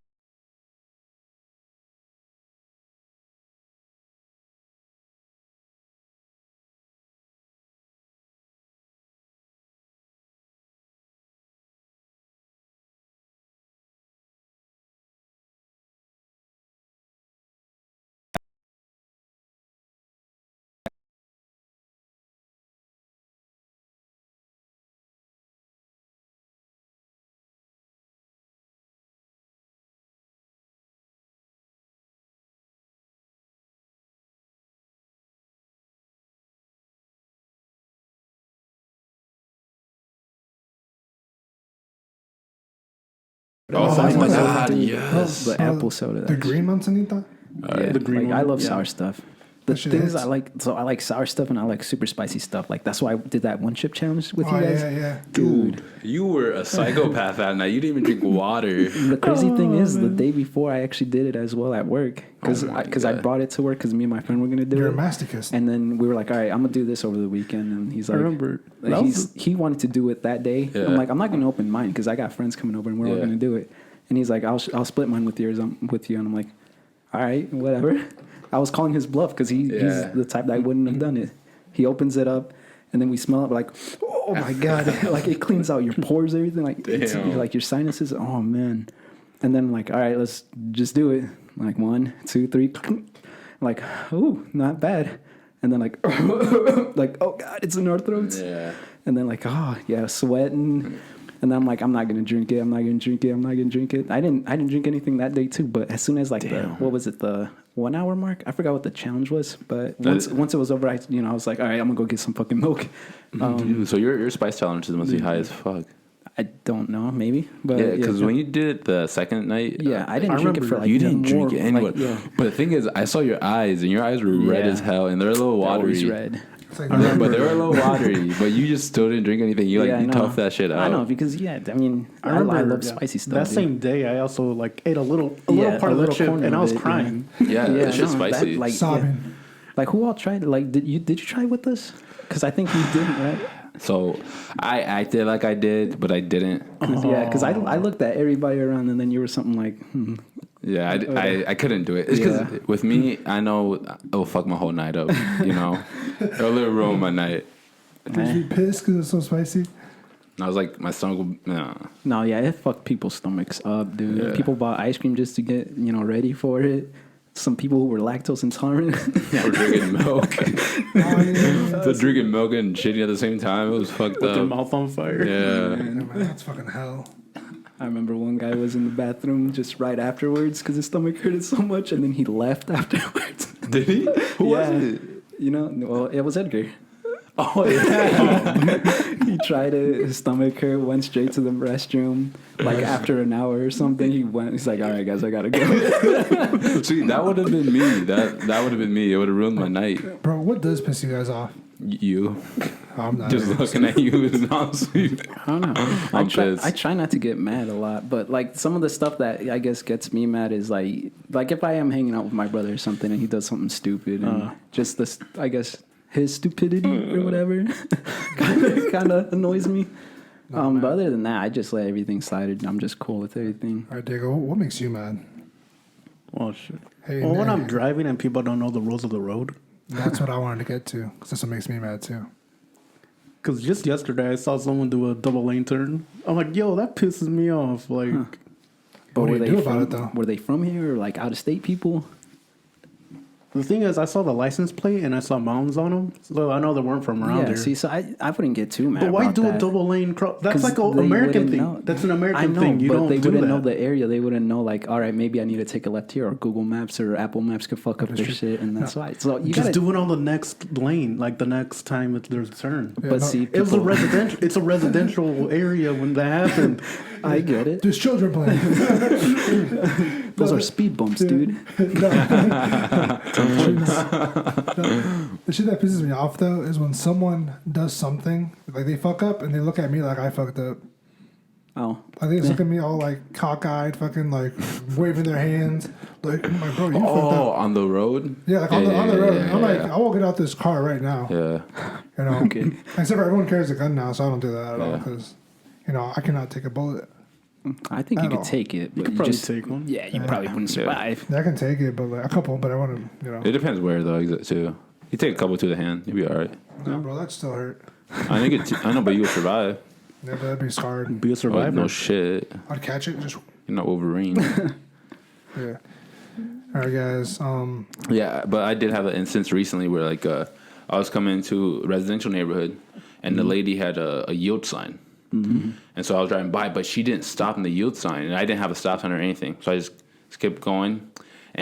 Oh my god, yes. The apple soda. The green manzanita? Yeah, The green like, I one, love yeah. sour stuff. The That shit things hits. I like, so I like sour stuff and I like super spicy stuff. Like that's why I did that one chip challenge with Oh, you guys. yeah. Dude, you were a psychopath that night. You didn't even drink water. The crazy thing is, the day before I actually did it as well at work because Oh my I God. brought it to work because me and my friend were gonna do You're a it. masochist. And then we were like, all right, I'm gonna do this over the weekend. And he's I like, remember. That was he wanted to do it that day. Yeah. I'm like, I'm not gonna open mine because I got friends coming over and we're all Yeah. gonna do it. And he's like, I'll split mine with yours. I'm with you. And I'm like, all right, whatever. I was calling his bluff because he's the type that wouldn't have done it. He opens it up, and then we smell it. We're like, oh my god! Like it cleans out your pores, everything. Like it's, Damn. like your sinuses. Oh man! And then I'm like, all right, let's just do it. Like 1, 2, 3. I'm like, oh, not bad. And then like, like, oh god, it's in our throats. Yeah. And then like, oh yeah, sweating. And then I'm like, I'm not gonna drink it. I'm not gonna drink it. I'm not gonna drink it. I didn't drink anything that day too. But as soon as like the 1 hour mark, I forgot what the challenge was. But once it was over, I was like, all right, I'm gonna go get some fucking milk. Dude, so your spice tolerance must be high as fuck. I don't know, maybe. But yeah, because when you did it the second night, I didn't drink it for like you didn't drink it anyway. Like, But the thing is, I saw your eyes, and your eyes were red as hell, and they're a little watery. Always red. Like But they were a little watery. But you just still didn't drink anything. You toughed that shit out. I know because I love spicy stuff. That same day, I also like ate a little part of the chip, and I was crying. Yeah, that shit's spicy. sobbing. Like who all tried it? Like did you try it with us? Because I think you didn't, right? So I acted like I did, but I didn't. Because I looked at everybody around, and then you were something like. Yeah, I couldn't do it. It's because with me, I know it'll fuck my whole night up. It'll ruin my night. Did you be pissed because it's so spicy? And I was like, my stomach will... Nah. No, it fucked people's stomachs up, dude. Yeah. People bought ice cream just to get, ready for it. Some people who were lactose intolerant. Were drinking milk. They're drinking milk and shitting at the same time. It was fucked With up. their mouth on fire. Yeah. Man, that's fucking hell. I remember one guy was in the bathroom just right afterwards because his stomach hurted so much, and then he left afterwards. Did he? Who was it? Well, it was Edgar. Oh, yeah. He tried it. His stomach hurt. Went straight to the restroom. Like after an hour or something, he's like, "All right, guys, I gotta go." See, that would have been me. That would have been me. It would have ruined my night. Bro, what does piss you guys off? You. I'm not Just looking at you is non-sleep. I don't know. I try not to get mad a lot, but like some of the stuff that I guess gets me mad is like if I am hanging out with my brother or something and he does something stupid and just this, I guess his stupidity or whatever kind of annoys me. But other than that, I just let everything slide. And I'm just cool with everything. All right, Diego, what makes you mad? Oh shit. Hey, when I'm driving and people don't know the rules of the road. That's what I wanted to get to, because that's what makes me mad too. Because just yesterday I saw someone do a double lane turn. I'm like, yo, that pisses me off. Like, But what do you do about it though? Were they from here or like out of state people? the thing is, I saw the license plate and I saw mountains on them, so I know they weren't from around here. See, so I wouldn't get too mad. But why about do that. a double lane cross? That's like an they American wouldn't thing. know. That's an American I know, thing. You but don't they do wouldn't that. know the area. They wouldn't know, like, all right, maybe I need to take a left here, or Google Maps or Apple Maps could fuck up their shit, and that's why. So you just gotta do it on the next lane, like the next time there's a turn. But see, It was a people- residential. It's a residential area when that happened. I get it. There's children playing. Those are speed bumps, dude. The shit that pisses me off though is when someone does something, like they fuck up and they look at me like I fucked up. Oh, Like they just look at me all like cockeyed, fucking like waving their hands. Like, I'm like, bro, you fucked Oh, up. on the road? Yeah, like on the road. yeah, I'm like, yeah. I will get out this car right now. Yeah. You know, Okay. except for everyone carries a gun now, so I don't do that at all Yeah. because, you know, I cannot take a bullet. I think you At could all. take it. But could probably just, take one. Yeah, you probably wouldn't survive. Yeah, I can take it, but like a couple, but I want to, you know. It depends where, though, too. You take a couple to the hand, you'll be all right. Nah, bro, that still hurt. I know, but you would survive. Yeah, but I'd be scarred. Be a Oh, survivor. no shit. I'd catch it, just You're not Wolverine. yeah. All right, guys. Yeah, but I did have an instance recently where, like, I was coming into a residential neighborhood, and the lady had a yield sign. Mm-hmm. And so I was driving by, but she didn't stop in the yield sign, and I didn't have a stop sign or anything. So I just kept going,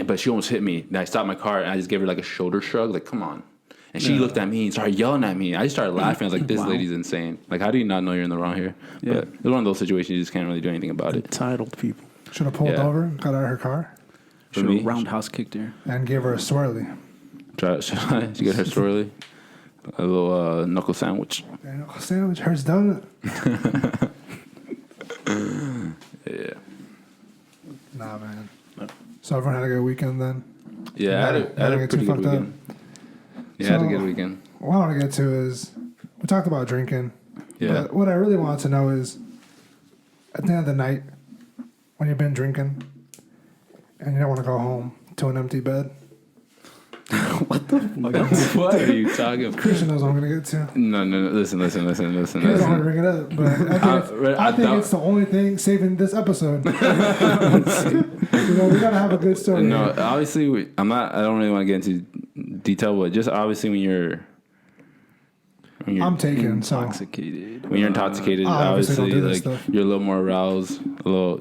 but she almost hit me. And I stopped my car, and I just gave her, like, a shoulder shrug, like, come on. And she looked at me and started yelling at me. I just started laughing. I was like, this lady's insane. Like, how do you not know you're in the wrong here? Yeah. But it's one of those situations you just can't really do anything about it. Entitled people. Should have pulled Yeah. over, got out of her car, For Should me, have roundhouse kicked her. and gave her a swirly. should I get her swirly? A little knuckle sandwich. And a sandwich, hers donut. Yeah. Nah, man. So everyone had a good weekend then. Yeah, I had Not a get too pretty good fucked up. weekend. Yeah, I had a So- good weekend. What I want to get to is we talked about drinking. Yeah. But what I really want to know is at the end of the night, when you've been drinking and you don't want to go home to an empty bed. What are you talking about? Christian knows what I'm going to get to. No. Listen. He doesn't want to bring it up, but I think it's the only thing saving this episode. You know, we got to have a good story. No, here. obviously, I don't really want to get into detail, but just obviously when you're I'm taken. So Intoxicated. When you're intoxicated, I obviously don't obviously, do this like stuff. you're a little more aroused, a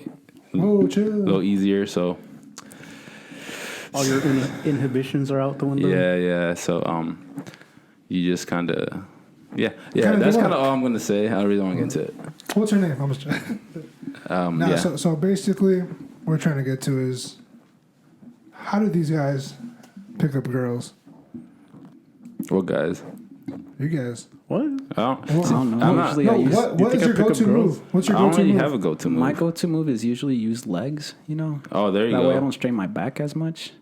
chill. little easier. So All your inhibitions are out the window. yeah. So you just kind of yeah. Kinda That's do kind what? of all I'm gonna say. I don't really want to get into it. What's her name? I'm just. No, Yeah. so basically, what we're trying to get to is how do these guys pick up girls? Well, guys, You guys. What? I don't. Well, I don't know. I'm not- Usually No, I use, what is think I your pick up go-to girls? move? What's your I don't go-to really move? have a go-to move. my go-to move is usually use legs, you know. Oh, there you That go. way I don't strain my back as much.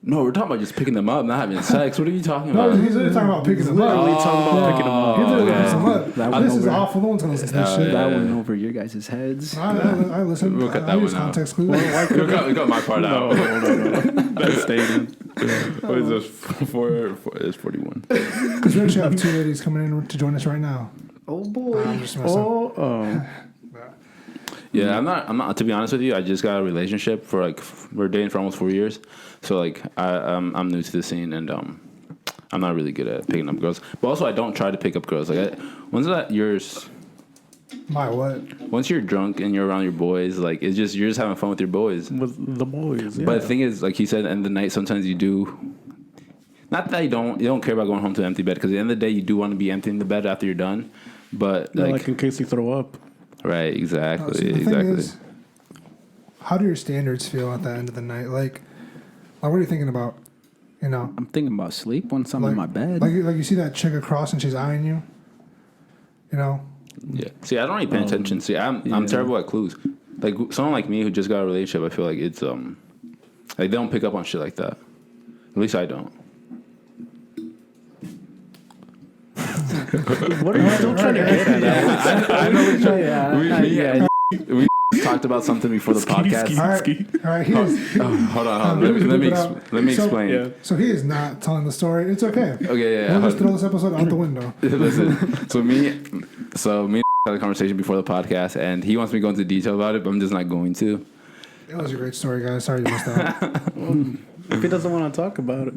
No, we're talking about just picking them up, not having sex. What are you talking No, about? he's literally talking about picking them up. Literally talking about picking them up. He's literally okay. picking them up. That This went is over. awful. No one's gonna listen to this shit. That went over your guys' heads. I listen. We'll cut I that use one out. context clues. we got my part out. That's stated. What is this? It's 41. Because we actually have two ladies coming in to join us right now. Oh boy. I'm just messing. Yeah, I'm not. To be honest with you, I just got a relationship for we're dating for almost 4 years. So I'm new to the scene and I'm not really good at picking up girls. But also I don't try to pick up girls. Once you're drunk and you're around your boys, you're just having fun with your boys. With the boys. Yeah. But the thing is, like he said, at the end of the night, sometimes you do. Not that you don't care about going home to an empty bed, because at the end of the day, you do want to be emptying the bed after you're done. But like in case you throw up. right, exactly, So the thing exactly. is, how do your standards feel at the end of the night? Like what are you thinking about? You know, I'm thinking about sleep once I'm in my bed. Like you see that chick across and she's eyeing you. You know. Yeah. See, I don't really pay attention. See, I'm terrible at clues. Like someone like me who just got a relationship, I feel like it's they don't pick up on shit like that. At least I don't. What are you still trying to get at? I know. We talked about something before the podcast. All right. Hold on. Let me explain. Yeah. So he is not telling the story. It's okay. Okay, yeah. We'll just throw this episode out the window. Listen, so me had a conversation before the podcast, and he wants me to go into detail about it, but I'm just not going to. It was a great story, guys. Sorry you missed out. If he doesn't want to talk about it,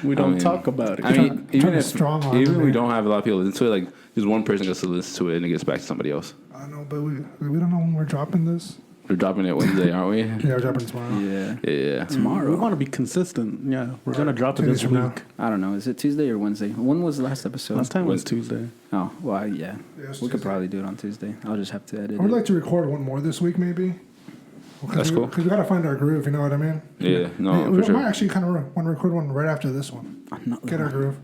we I don't mean- talk about it. I mean, even if strong arm even him we here. don't have a lot of people listen to it, just one person gets to listen to it, and it gets back to somebody else. I know, but we don't know when we're dropping this. We're dropping it Wednesday, aren't we? Yeah, we're dropping it tomorrow. Yeah. Yeah. We Tomorrow. want to be consistent. Yeah, we're gonna drop it 2 days this from now. week. I don't know. Is it Tuesday or Wednesday? When was the last episode? Last time was Tuesday. Oh, well, yeah. Yeah, it's We could Tuesday. probably do it on Tuesday. I'll just have to edit I would it. like to record one more this week, maybe. That's cool. Because we gotta find our groove. You know what I mean? Yeah. No, we for might sure. actually kind of want to record one right after this one. I'm not Get our groove.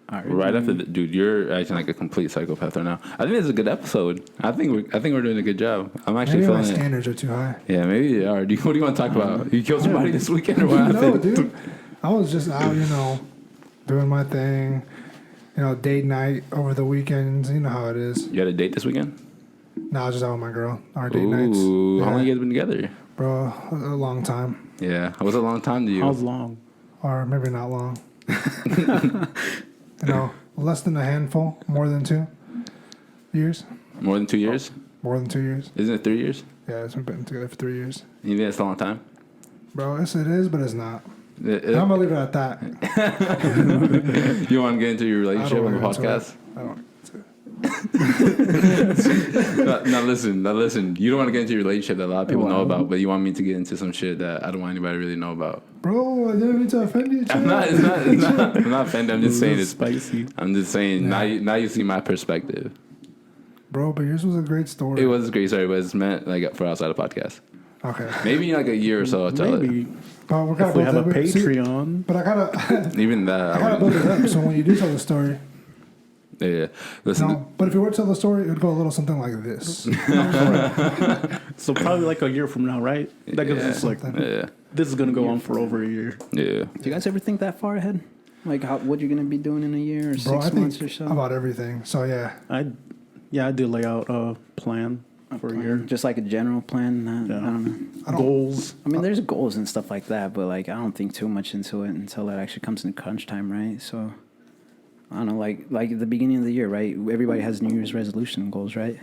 All right. Right after, dude, you're acting like a complete psychopath right now. I think this is a good episode. I think we're doing a good job. I'm actually Maybe my feeling it. standards are too high. Yeah, maybe they are. What do you want to talk about? You killed somebody this weekend or what No, happened? dude. I was just out, doing my thing. Date night over the weekends. You know how it is. You had a date this weekend? No, I was just out with my girl. Our date nights. Ooh, how long Yeah. you guys been together? Bro, a long time. Yeah, it was a long time to you. How's long? Or maybe not long. Less than a handful. More than 2 years. More than 2 years? More than 2 years. Isn't it 3 years? Yeah, it's been together for 3 years. You think that's a long time? Bro, yes, it is, but it's not. It- And I'm going to leave it at that. You want to get into your I relationship don't on the wanna get into podcast? I don't. Now listen. You don't want to get into your relationship that a lot of people know Wow. about, but you want me to get into some shit that I don't want anybody to really know about. Bro, I didn't mean to offend you. I'm chill. not. I'm not offended. I'm just saying it's. spicy. I'm just saying now you see my perspective. Bro, but yours was a great story. It was a great story, but it's meant for outside the podcast. Okay. Maybe in a year or so I'll tell it. Maybe But we're if we have a build it- see, Patreon. but I gotta Even that. I gotta build it up. So when you do tell the story, Yeah. Listen. no. But if you were to tell the story, it would go a little something like this. So probably like a year from now, right? That gives us like Yeah. this is gonna go on for over a year. Yeah. Do you guys ever think that far ahead? Like what you're going to be doing in a year or Bro, 6 I months or think so? about everything. So yeah, I did lay out a plan for a year. Just like a general plan? I don't know. Goals. I mean, there's goals and stuff like that, but I don't think too much into it until it actually comes into crunch time, right? So, I don't know, like at the beginning of the year, right? Everybody has New Year's resolution goals, right?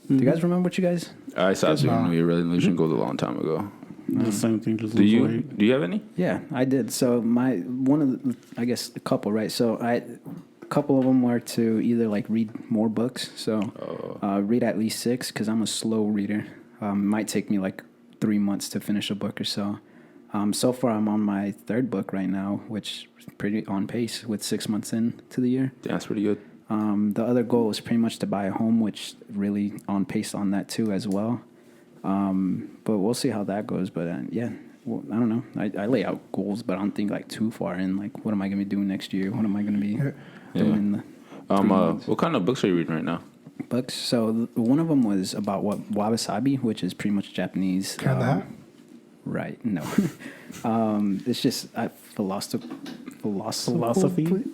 Do you guys remember what you guys? I stopped doing New Year resolution goals a long time ago. The same thing. Just Do lose you? weight. Do you have any? Yeah, I did. So I guess a couple, right? So A couple of them were to either like read more books, so read at least 6 because I'm a slow reader. It might take me like 3 months to finish a book or so. So far, I'm on my 3rd book right now, which is pretty on pace with 6 months into the year. Yeah, that's pretty good. The other goal is pretty much to buy a home, which really on pace on that too as well. But we'll see how that goes. But yeah, well, I don't know. I lay out goals, but I don't think like too far in. Like, what am I going to be doing next year? What am I going to be doing in the 3 months? What kind of books are you reading right now? Books. So one of them was about wabi-sabi, which is pretty much Japanese. Kind of that? Right. No. It's just philosophy.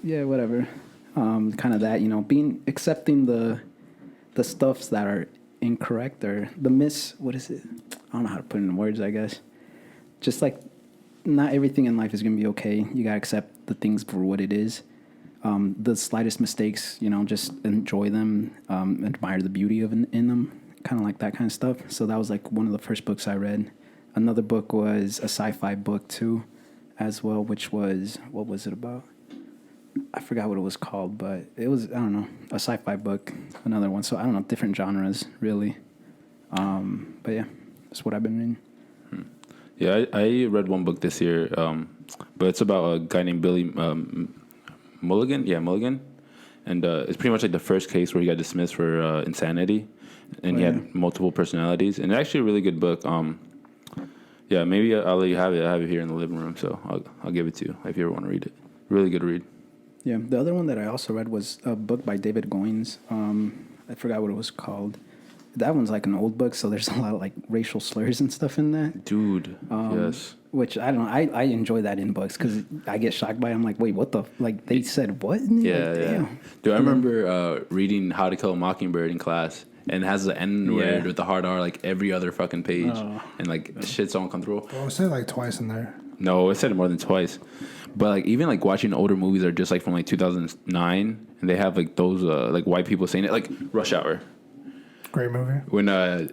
Yeah, whatever. Kind of that, accepting the stuffs that are incorrect or what is it? I don't know how to put it in words, I guess. Just like not everything in life is going to be okay. You got to accept the things for what it is. The slightest mistakes, just enjoy them, admire the beauty in them, kind of like that kind of stuff. So that was like one of the first books I read. Another book was a sci-fi book too, as well, which was, what was it about? I forgot what it was called, but it was, I don't know, a sci-fi book, another one. So I don't know, different genres, really. But yeah, that's what I've been reading. Yeah, I read one book this year, but it's about a guy named Billy Mulligan. Yeah, Mulligan. And it's pretty much like the first case where he got dismissed for insanity. And he had multiple personalities. And it's actually a really good book. Yeah, maybe I'll let you have it. I have it here in the living room, so I'll give it to you if you ever want to read it. Really good read. Yeah, the other one that I also read was a book by David Goins. I forgot what it was called. That one's like an old book, so there's a lot of like racial slurs and stuff in that. Dude, yes. Which I don't know. I enjoy that in books because I get shocked by it. I'm like, wait, what the? Like, they said what? Yeah, like, yeah. Damn. Dude, I remember reading How to Kill a Mockingbird in class. And it has the N word with the hard R like every other fucking page. And like shit's uncomfortable. Well, it said like twice in there. No, it said it more than twice. But like even like watching older movies are just like from like 2009, and they have like those like white people saying it, like Rush Hour. Great movie. When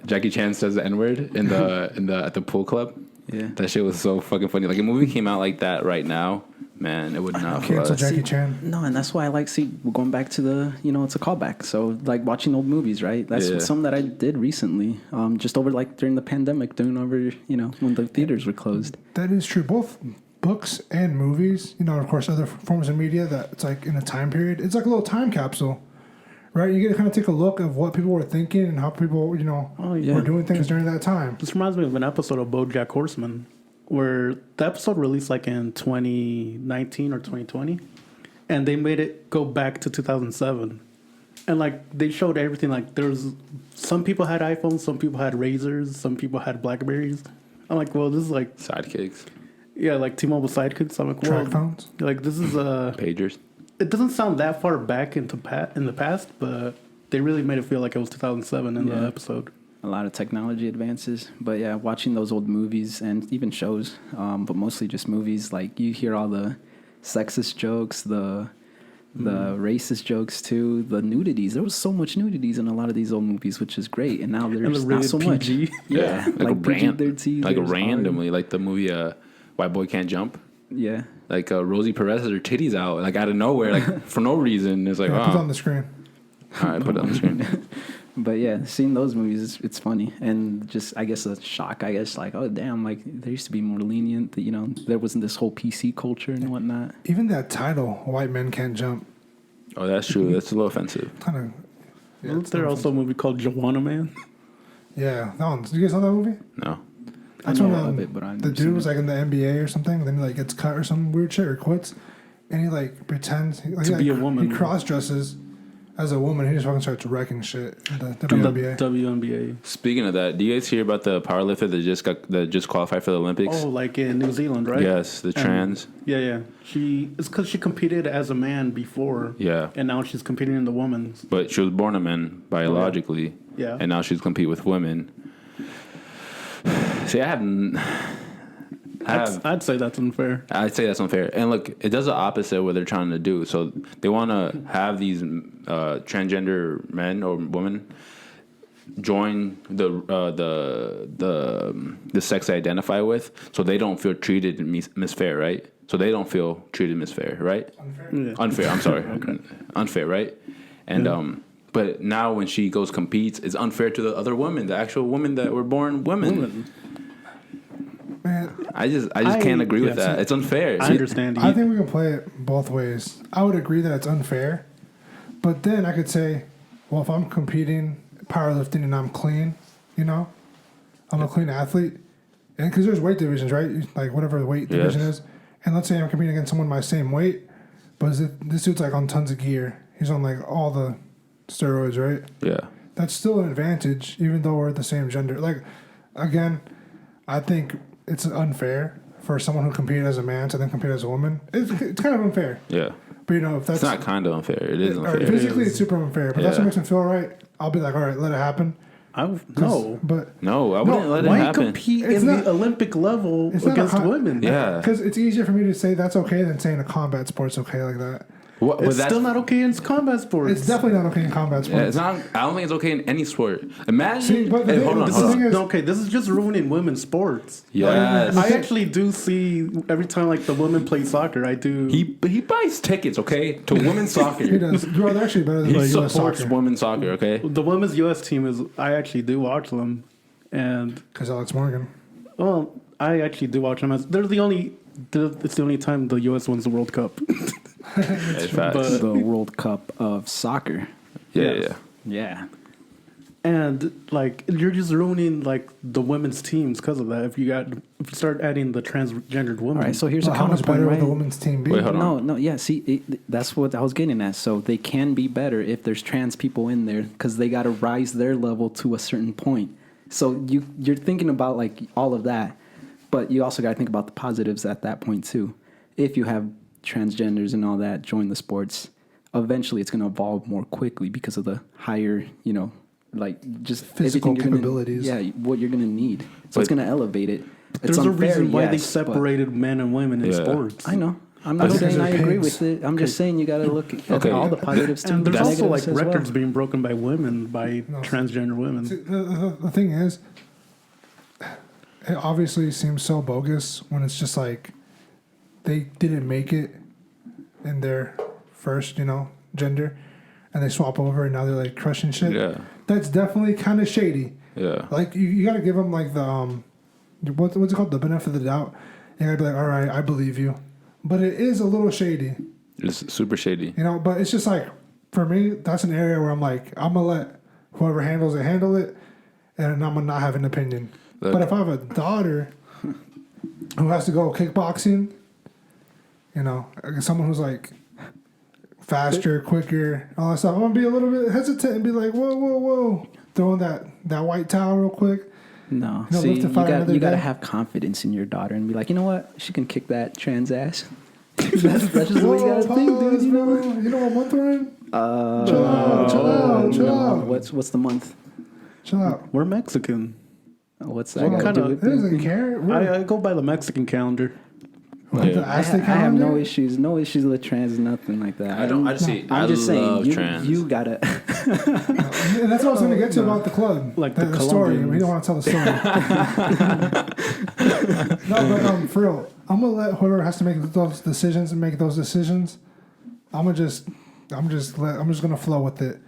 Jackie Chan says the N word in the at the pool club. Yeah, that shit was so fucking funny. Like a movie came out like that right now, man, it would not. Cancel Jackie Chan. No, and that's why I like we're going back to the it's a callback. So like watching old movies, right? That's something that I did recently, just over like during the pandemic, when the theaters were closed. That is true. Both books and movies, of course, other forms of media that it's like in a time period. It's like a little time capsule. Right, you get to kind of take a look of what people were thinking and how people, were doing things during that time. This reminds me of an episode of BoJack Horseman, where the episode released like in 2019 or 2020, and they made it go back to 2007, and like they showed everything. Like there's some people had iPhones, some people had Razors, some people had Blackberries. I'm like, well, this is like sidekicks. Yeah, like T-Mobile sidekicks. I'm like, well, track phones. Like this is pagers. It doesn't sound that far back in the past, but they really made it feel like it was 2007 in the episode. A lot of technology advances. But yeah, watching those old movies and even shows, but mostly just movies, like you hear all the sexist jokes, the racist jokes too, the nudities. There was so much nudities in a lot of these old movies, which is great. And now there's not so PG. much. Yeah, like randomly, like the movie White Boy Can't Jump. Yeah. Like Rosie Perez has her titties out, like out of nowhere, like for no reason. It's like, put it on the screen. All right, put it on the screen. But yeah, seeing those movies, it's funny. And just, I guess, a shock, like, oh, damn, like, there used to be more lenient, there wasn't this whole PC culture and whatnot. Even that title, White Men Can't Jump. Oh, that's true. That's a little offensive. Kind of. Yeah, wasn't there also a movie called Joanna Man? Yeah, that one. Did you guys know that movie? No. That's when the dude was like in the NBA or something, then he like gets cut or some weird shit or quits, and he like pretends to be a woman. He cross dresses as a woman. He just fucking starts wrecking shit in the WNBA. WNBA. Speaking of that, do you guys hear about the powerlifter that just qualified for the Olympics? Oh, like in New Zealand, right? Yes, the trans. Yeah. It's because she competed as a man before. Yeah. And now she's competing in the women's. But she was born a man biologically. Yeah. And now she's compete with women. See, I'd say that's unfair. I'd say that's unfair. And look, it does the opposite of what they're trying to do. So they want to have these transgender men or women join the sex they identify with, so they don't feel treated and misfair, right? so they don't feel treated as fair, right? Unfair. I'm sorry, unfair, right? And but now when she goes competes, it's unfair to the other women, the actual women that were born women. Man, I just can't agree with that. It's unfair. I understand. I think we can play it both ways. I would agree that it's unfair, but then I could say, well, if I'm competing powerlifting and I'm clean, I'm a clean athlete, and because there's weight divisions, right? Like whatever the weight division is, and let's say I'm competing against someone my same weight, but this dude's like on tons of gear. He's on like all the steroids, right? Yeah. That's still an advantage, even though we're the same gender. Like, again, I think it's unfair for someone who competed as a man to then compete as a woman. It's kind of unfair. Yeah. But if that's it's not kind of unfair. It is unfair. Physically, it's super unfair. But that's what makes me feel right. I'll be like, all right, let it happen. I wouldn't let it why happen. Compete in the Olympic level against women? Yeah. Because it's easier for me to say that's okay than saying a combat sport's okay like that. It's still not okay in combat sports. It's definitely not okay in combat sports. Yeah, it's not. I don't think it's okay in any sport. Imagine. See, but hold on. Okay, this is just ruining women's sports. Yes. I actually do see every time like the women play soccer. I do. He buys tickets, okay, to women's soccer. He does. Bro, they're actually better than he US supports soccer. women's soccer, okay. The women's U.S. team is. I actually do watch them, and because Alex Morgan. Well, I actually do watch them. It's the only time the U.S. wins the World Cup. But the World Cup of soccer. Yeah. And like you're just ruining like the women's teams because of that. If you start adding the transgendered women. All right, so here's a how much counterpoint, better right? would the women's team be? Wait, hold on. No, yeah. See, that's what I was getting at. So they can be better if there's trans people in there because they got to rise their level to a certain point. So you're thinking about like all of that, but you also got to think about the positives at that point too. If you have transgenders and all that join the sports, eventually it's going to evolve more quickly because of the higher, like just physical capabilities. What you're going to need. So it's going to elevate it. There's a reason why they separated men and women in sports. I know. I'm not saying I agree with it. I'm just saying you got to look at all the positives too. And there's also like records being broken by women, by transgender women. See, the thing is, it obviously seems so bogus when it's just like they didn't make it in their first, gender, and they swap over and now they're like crushing shit. Yeah. That's definitely kind of shady. Yeah. Like you got to give them like the what's it called, the benefit of the doubt. You got to be like, all right, I believe you, but it is a little shady. It's super shady. But it's just like for me, that's an area where I'm like, I'm gonna let whoever handles it handle it, and I'm gonna not have an opinion. Look. But if I have a daughter who has to go kickboxing, someone who's like faster, quicker, all that stuff, I'm gonna be a little bit hesitant and be like, whoa, throwing that white towel real quick. No, see, you got to have confidence in your daughter and be like, you know what, she can kick that trans ass. that's just what you got to think, dude. You know what month we're in? Chill out. What's the month? Chill out. We're Mexican. What's that got to do with it? Doesn't care. I go by the Mexican calendar. The I have no issues with trans, nothing like that. I'm just saying, trans. You gotta. And that's what I was going to get to about the club, like the story. We don't want to tell the story. No, but for real, I'm gonna let whoever has to make those decisions and make those decisions. I'm just gonna flow with it.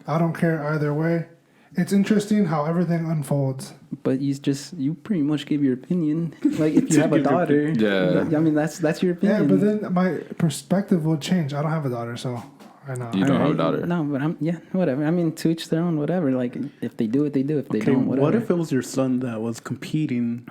I don't care either way. It's interesting how everything unfolds. But you pretty much give your opinion. Like if you have a daughter, I mean that's your opinion. Yeah, but then my perspective will change. I don't have a daughter, so I know. You don't have a daughter. No, but whatever. I mean, to each their own. Whatever. Like if they do it, they do. If they don't, whatever. What if it was your son that was competing,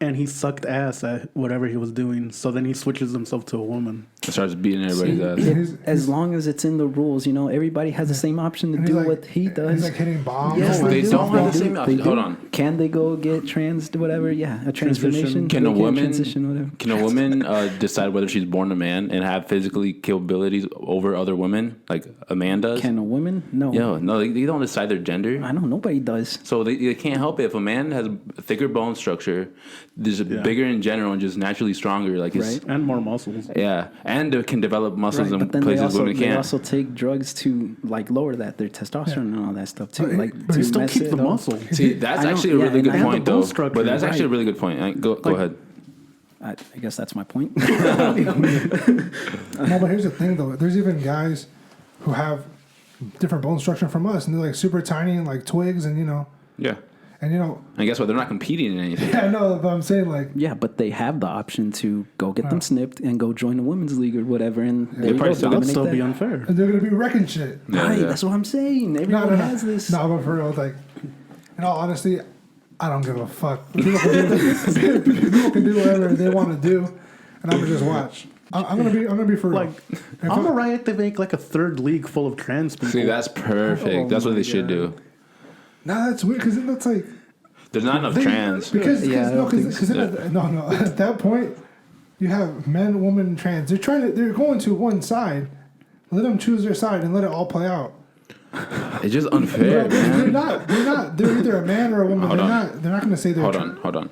and he sucked ass at whatever he was doing? So then he switches himself to a woman. Starts beating everybody's ass. As long as it's in the rules, everybody has the same option to do what he does. He's like hitting bombs. Yes, they don't have the same option. Hold on. Can they go get trans, whatever? Yeah, a transformation. Can a woman transition, whatever? Can a woman decide whether she's born a man and have physically capabilities over other women like a man does? Can a woman? No. No, they don't decide their gender. I know nobody does. So they can't help it. If a man has a thicker bone structure, there's bigger in general and just naturally stronger, like right. And more muscles. Yeah, and they can develop muscles in but then places women can't. They also take drugs to like lower their testosterone and all that stuff too. But you still keep the muscle. See, that's actually a really good point, though. But that's actually a really good point. Go ahead. I guess that's my point. No, but here's the thing though. There's even guys who have different bone structure from us, and they're like super tiny and like twigs, and Yeah. and And guess what? They're not competing in anything. Yeah, I know, but I'm saying like, Yeah, but they have the option to go get them snipped and go join the women's league or whatever, and there you probably go, still That'd dominate still that. be unfair. and they're gonna be wrecking shit. Yeah, Right, yeah. that's what I'm saying. Everyone has this. No, but for real, like, in all honesty, I don't give a fuck. People can do whatever they want to do, and I'm gonna just watch. I'm gonna be for real. Like, I'm alright if they make like a third league full of trans people. See, that's perfect. Oh That's what my they should do. Nah, that's weird because then that's like There's not enough trans. because Yeah, I don't think no. At that point, you have men, woman, trans. They're going to one side. Let them choose their side and let it all play out. It's just unfair, They're man. not. They're either a man or a woman. Hold They're on. not. They're not going to say they're. Hold on.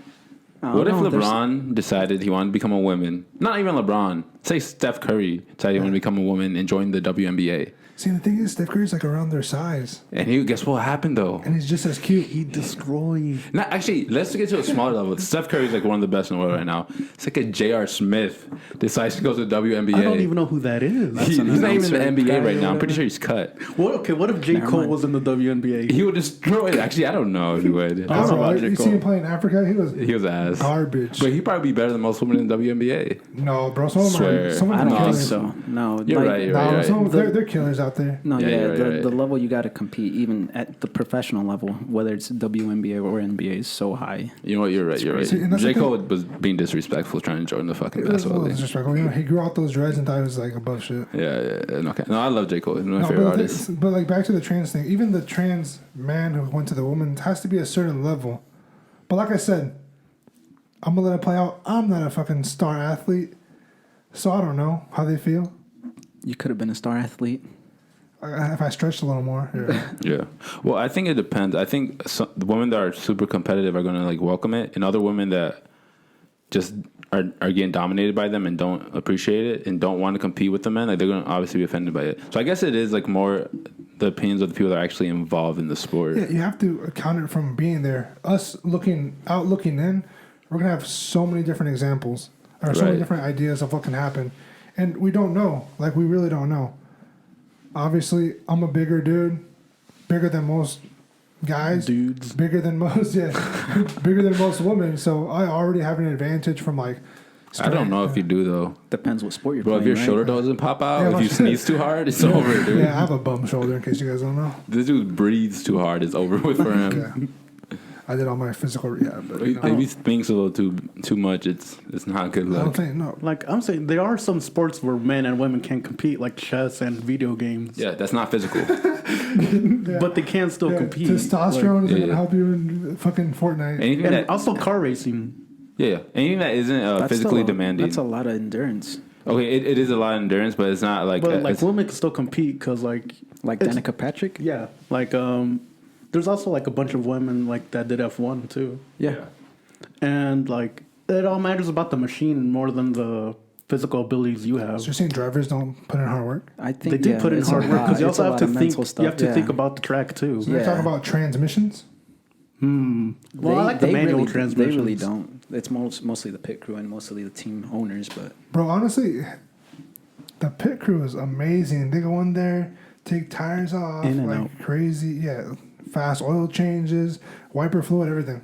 I What if don't know, there's- LeBron decided he wanted to become a woman? Not even LeBron. Say Steph Curry decided he wanted to become a woman and join the WNBA. See, the thing is, Steph Curry's like around their size, And guess what happened though? and he's just as cute. He destroyed. Not actually. Let's get to a smaller level. Steph Curry's like one of the best in the world right now. It's like a J.R. Smith decides to go to the WNBA. I don't even know who that is. He's not even in the announcer NBA guy right or now. I'm pretty whatever. sure he's cut. What if J. Never Cole mind. was in the WNBA? He would destroy it. Actually, I don't know if he would. I don't know about J. You see him Cole. play in Africa? He was ass. Garbage. But he'd probably be better than most women in the WNBA. No, bro. Some of Swear. them are I don't No, think killers. so. No, You're like, right. You're No, right. some Right. of them, they're killers out there. No, Yeah, yeah, you're right, the, you're right. the level you got to compete, even at the professional level, whether it's WNBA or NBA, is so high. You know what? You're right. You're right. See, and that's J. the Cole was being disrespectful, trying to join the fucking It was a basketball little league. disrespectful. He grew out those dreads and thought he was like above shit. Yeah. Okay. No, I love J. Cole. He's one of my No, favorite but, artists. but like back to the trans thing, even the trans man who went to the woman has to be a certain level. But like I said, I'm gonna let it play out. I'm not a fucking star athlete, so I don't know how they feel. You could have been a star athlete. If I stretched a little more, yeah. Yeah. Well, I think it depends. I think the women that are super competitive are going to like welcome it, and other women that just are getting dominated by them and don't appreciate it and don't want to compete with the men, like they're going to obviously be offended by it. So I guess it is like more the opinions of the people that are actually involved in the sport. Yeah, you have to account it from being there. Us looking in, we're gonna have so many different examples or so many Right. different ideas of what can happen, and we don't know. Like we really don't know. Obviously, I'm a bigger dude, bigger than most guys, Dudes. bigger than most, bigger than most women. So I already have an advantage from like. I don't know if you do though. Depends what sport you're Bro, if playing. your right? shoulder doesn't pop out, Yeah, if you my- sneeze too hard, it's over, dude. Yeah, I have a bum shoulder in case you guys don't know. This dude breathes too hard, it's over with for him. Yeah. I did all my physical rehab, but If he thinks a little too much, it's not good I don't luck. think no. Like I'm saying, there are some sports where men and women can compete, like chess and video games. Yeah, that's not physical. But they can still compete. Testosterone isn't yeah. gonna help you in fucking Fortnite. Anything And that also car racing. yeah, anything that isn't That's physically still demanding. That's a lot of endurance. Okay, it is a lot of endurance, but it's not like But like it's, women can still compete because like Like It's- Danica Patrick. yeah, like there's also like a bunch of women like that did F1 too, Yeah. and like it all matters about the machine more than the physical abilities you have. So you're saying drivers don't put in hard work? I think They do yeah, put in it's a hard work lot- because you it's also a have lot to of think. mental You have to stuff, think yeah. about the track too. So you're Yeah. talking about transmissions? Well, I like the manual really, transmissions. They really don't. It's mostly the pit crew and mostly the team owners, but Bro, honestly, the pit crew is amazing. They go in there, take tires off, In and like out. crazy. Yeah, fast oil changes, wiper fluid, everything.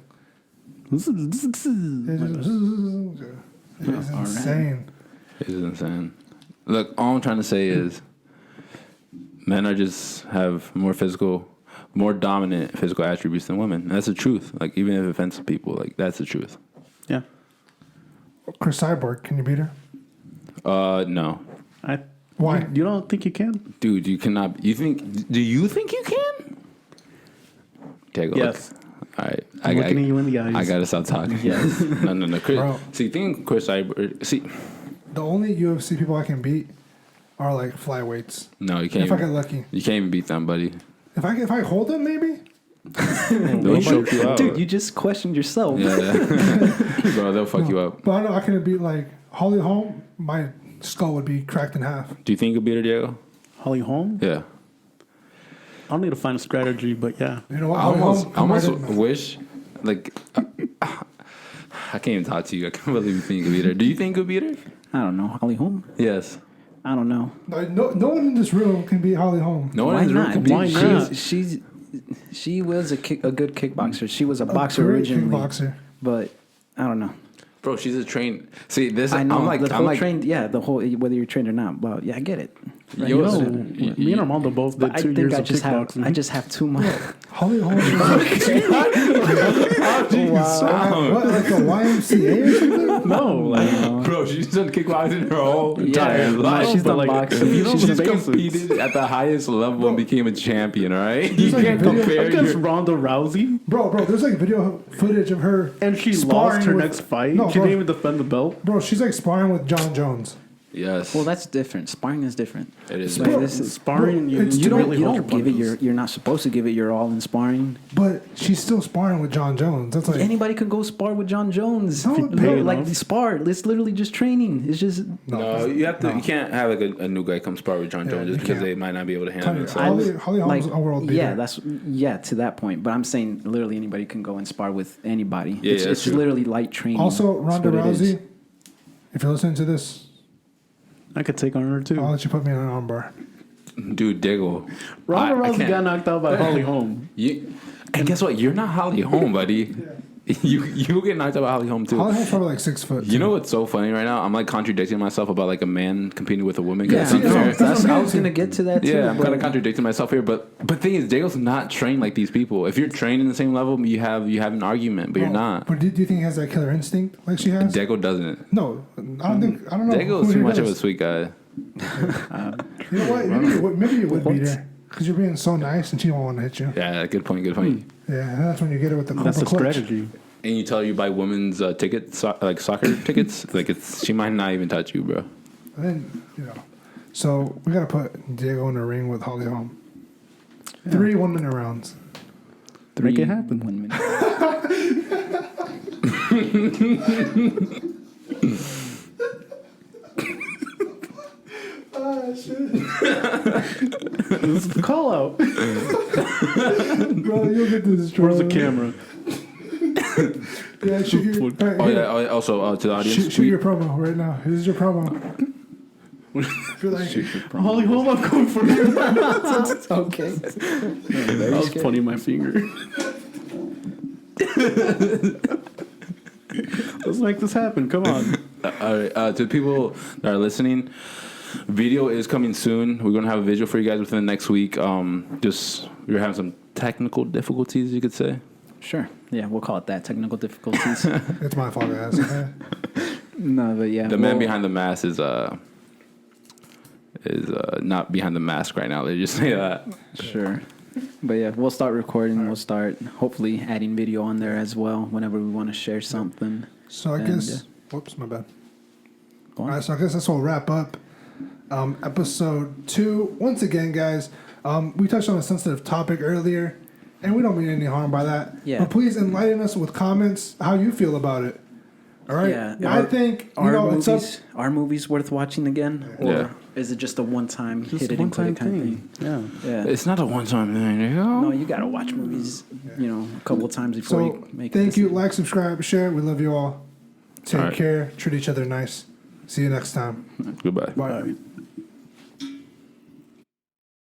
It's All right. insane. it's insane. Look, all I'm trying to say is men are just have more dominant physical attributes than women. And that's the truth. Like even if it offends people, like that's the truth. Yeah, Chris Cyborg, can you beat her? No. Why? You don't think you can? Dude, you cannot. Do you think you can? Take a Yes. look. All right, I'm looking at you in the eyes. I gotta stop talking. Yes. No. Chris, Bro. see, think Chris Cyborg. See, The only UFC people I can beat are like flyweights. no, you can't. If I Even, get lucky. you can't even beat them, buddy. If I hold them, maybe. They'll choke you out. dude, you just questioned yourself. Yeah, bro, they'll fuck you up. But I know I can beat like Holly Holm. My skull would be cracked in half. Do you think you'll beat her, Diego? Holly Holm? Yeah. I'll need to find a strategy, but yeah. You know what? I Holly almost Holm, I'm right in- wish, like, I can't even talk to you. I can't believe you think you could beat her. Do you think you could beat her? I don't know. Holly Holm? Yes. I don't know. No one in this room can beat Holly Holm. No one Why in this room not? can Dude, beat she was a good kickboxer. She was a boxer great originally. kickboxer. But I don't know. Bro, she's a trained. See, this. I know. I'm like, trained. Yeah, the whole whether you're trained or not. But yeah, I get it. Right? You know, me and Armando both did But 2 years I of just have kickboxing. I just have too much. Holly Holm. Wow. What, like a YMCA or something? no, like, Bro, she's done kickboxing her whole entire life. she's done but, like, boxing. you know She the just basics. competed at the highest level and became a champion, all right? There's You like can't a video compare against your... Ronda Rousey, Bro, there's like video footage of her and she sparring lost her with- next fight. No, she bro. didn't even defend the belt. Bro, she's like sparring with John Jones. Yes. Well, that's different. Sparring is different. It is. Like, Bro, this is, Sparring, bro, you, it's- you don't really you hold don't give it punches. you're not supposed to give it your all in sparring. But she's still sparring with John Jones. That's like Anybody could go spar with John Jones. No, no. Like spar. It's literally just training. It's just No, you have to. You can't have like a new guy come spar with John Yeah, Jones you just because can't. they might not be able to handle Tell you, themselves. Holly Holm's a world beater. to that point. But I'm saying literally anybody can go and spar with anybody. Yeah, it's that's true. literally light training. Also, That's Ronda what it is. Rousey, if you're listening to this, I could take on her too. I'll let you put me in an armbar. Dude, Diggle. Ronda I Rousey can't- got knocked out by Holly Holm. And guess what? You're not Holly Holm, buddy. You get knocked out by Holly Holm too. Holly Holm's probably like 6 foot. You know what's so funny right now? I'm like contradicting myself about like a man competing with a woman. 'cause Yeah, it's unfair. I was gonna get to that too. Yeah, I'm but- kind of contradicting myself here, but thing is, Diggle's not trained like these people. If you're trained in the same level, you have an argument, but you're not. But do you think he has that killer instinct like she has? Diggle doesn't. No, I don't know. Diggle's who too here much of a does. sweet guy. You know what? Maybe you would beat her because you're being so nice and she won't want to hit you. Yeah, good point. Good point. Yeah, and that's when you get it with the That's Cobra a clutch. strategy. And you tell her you buy women's tickets, like soccer tickets. Like she might not even touch you, bro. And then so we gotta put Diego in the ring with Holly Holm. 3 1-minute rounds. Make it happen. 1 minute. This is the call out. Bro, you'll get this. Where's the camera? Yeah, shoot your, all right, Oh here. yeah. Also to the audience, Shoot your promo right now. Here's your promo. Feel like, Holly Holm, I'm coming for you. Okay. I was pointing my finger. Let's make this happen. Come on. all right. To the people that are listening, video is coming soon. We're gonna have a visual for you guys within the next week. Just we're having some technical difficulties, you could say. Sure. Yeah, we'll call it that. Technical difficulties. it's my fault, guys. Okay? No, but yeah. The man behind the mask is not behind the mask right now. They just say that. Sure. But yeah, we'll start recording. We'll start hopefully adding video on there as well whenever we want to share something. So I And, guess. Whoops, my bad. Go All on. right, so I guess this will wrap up episode 2. Once again, guys, we touched on a sensitive topic earlier, and we don't mean any harm by that. Yeah. But please enlighten us with comments how you feel about it. All right. Yeah. I think Are movies worth watching again, or Yeah. is it just a one-time Just hit a it and quit one-time it kind of thing. thing? Yeah. Yeah. It's not a one-time thing. You know? No, you gotta watch movies, a couple of times before So you make. thank a you. decision. Like, subscribe, share. We love you all. Take All right. care. Treat each other nice. See you next time. Goodbye. Bye.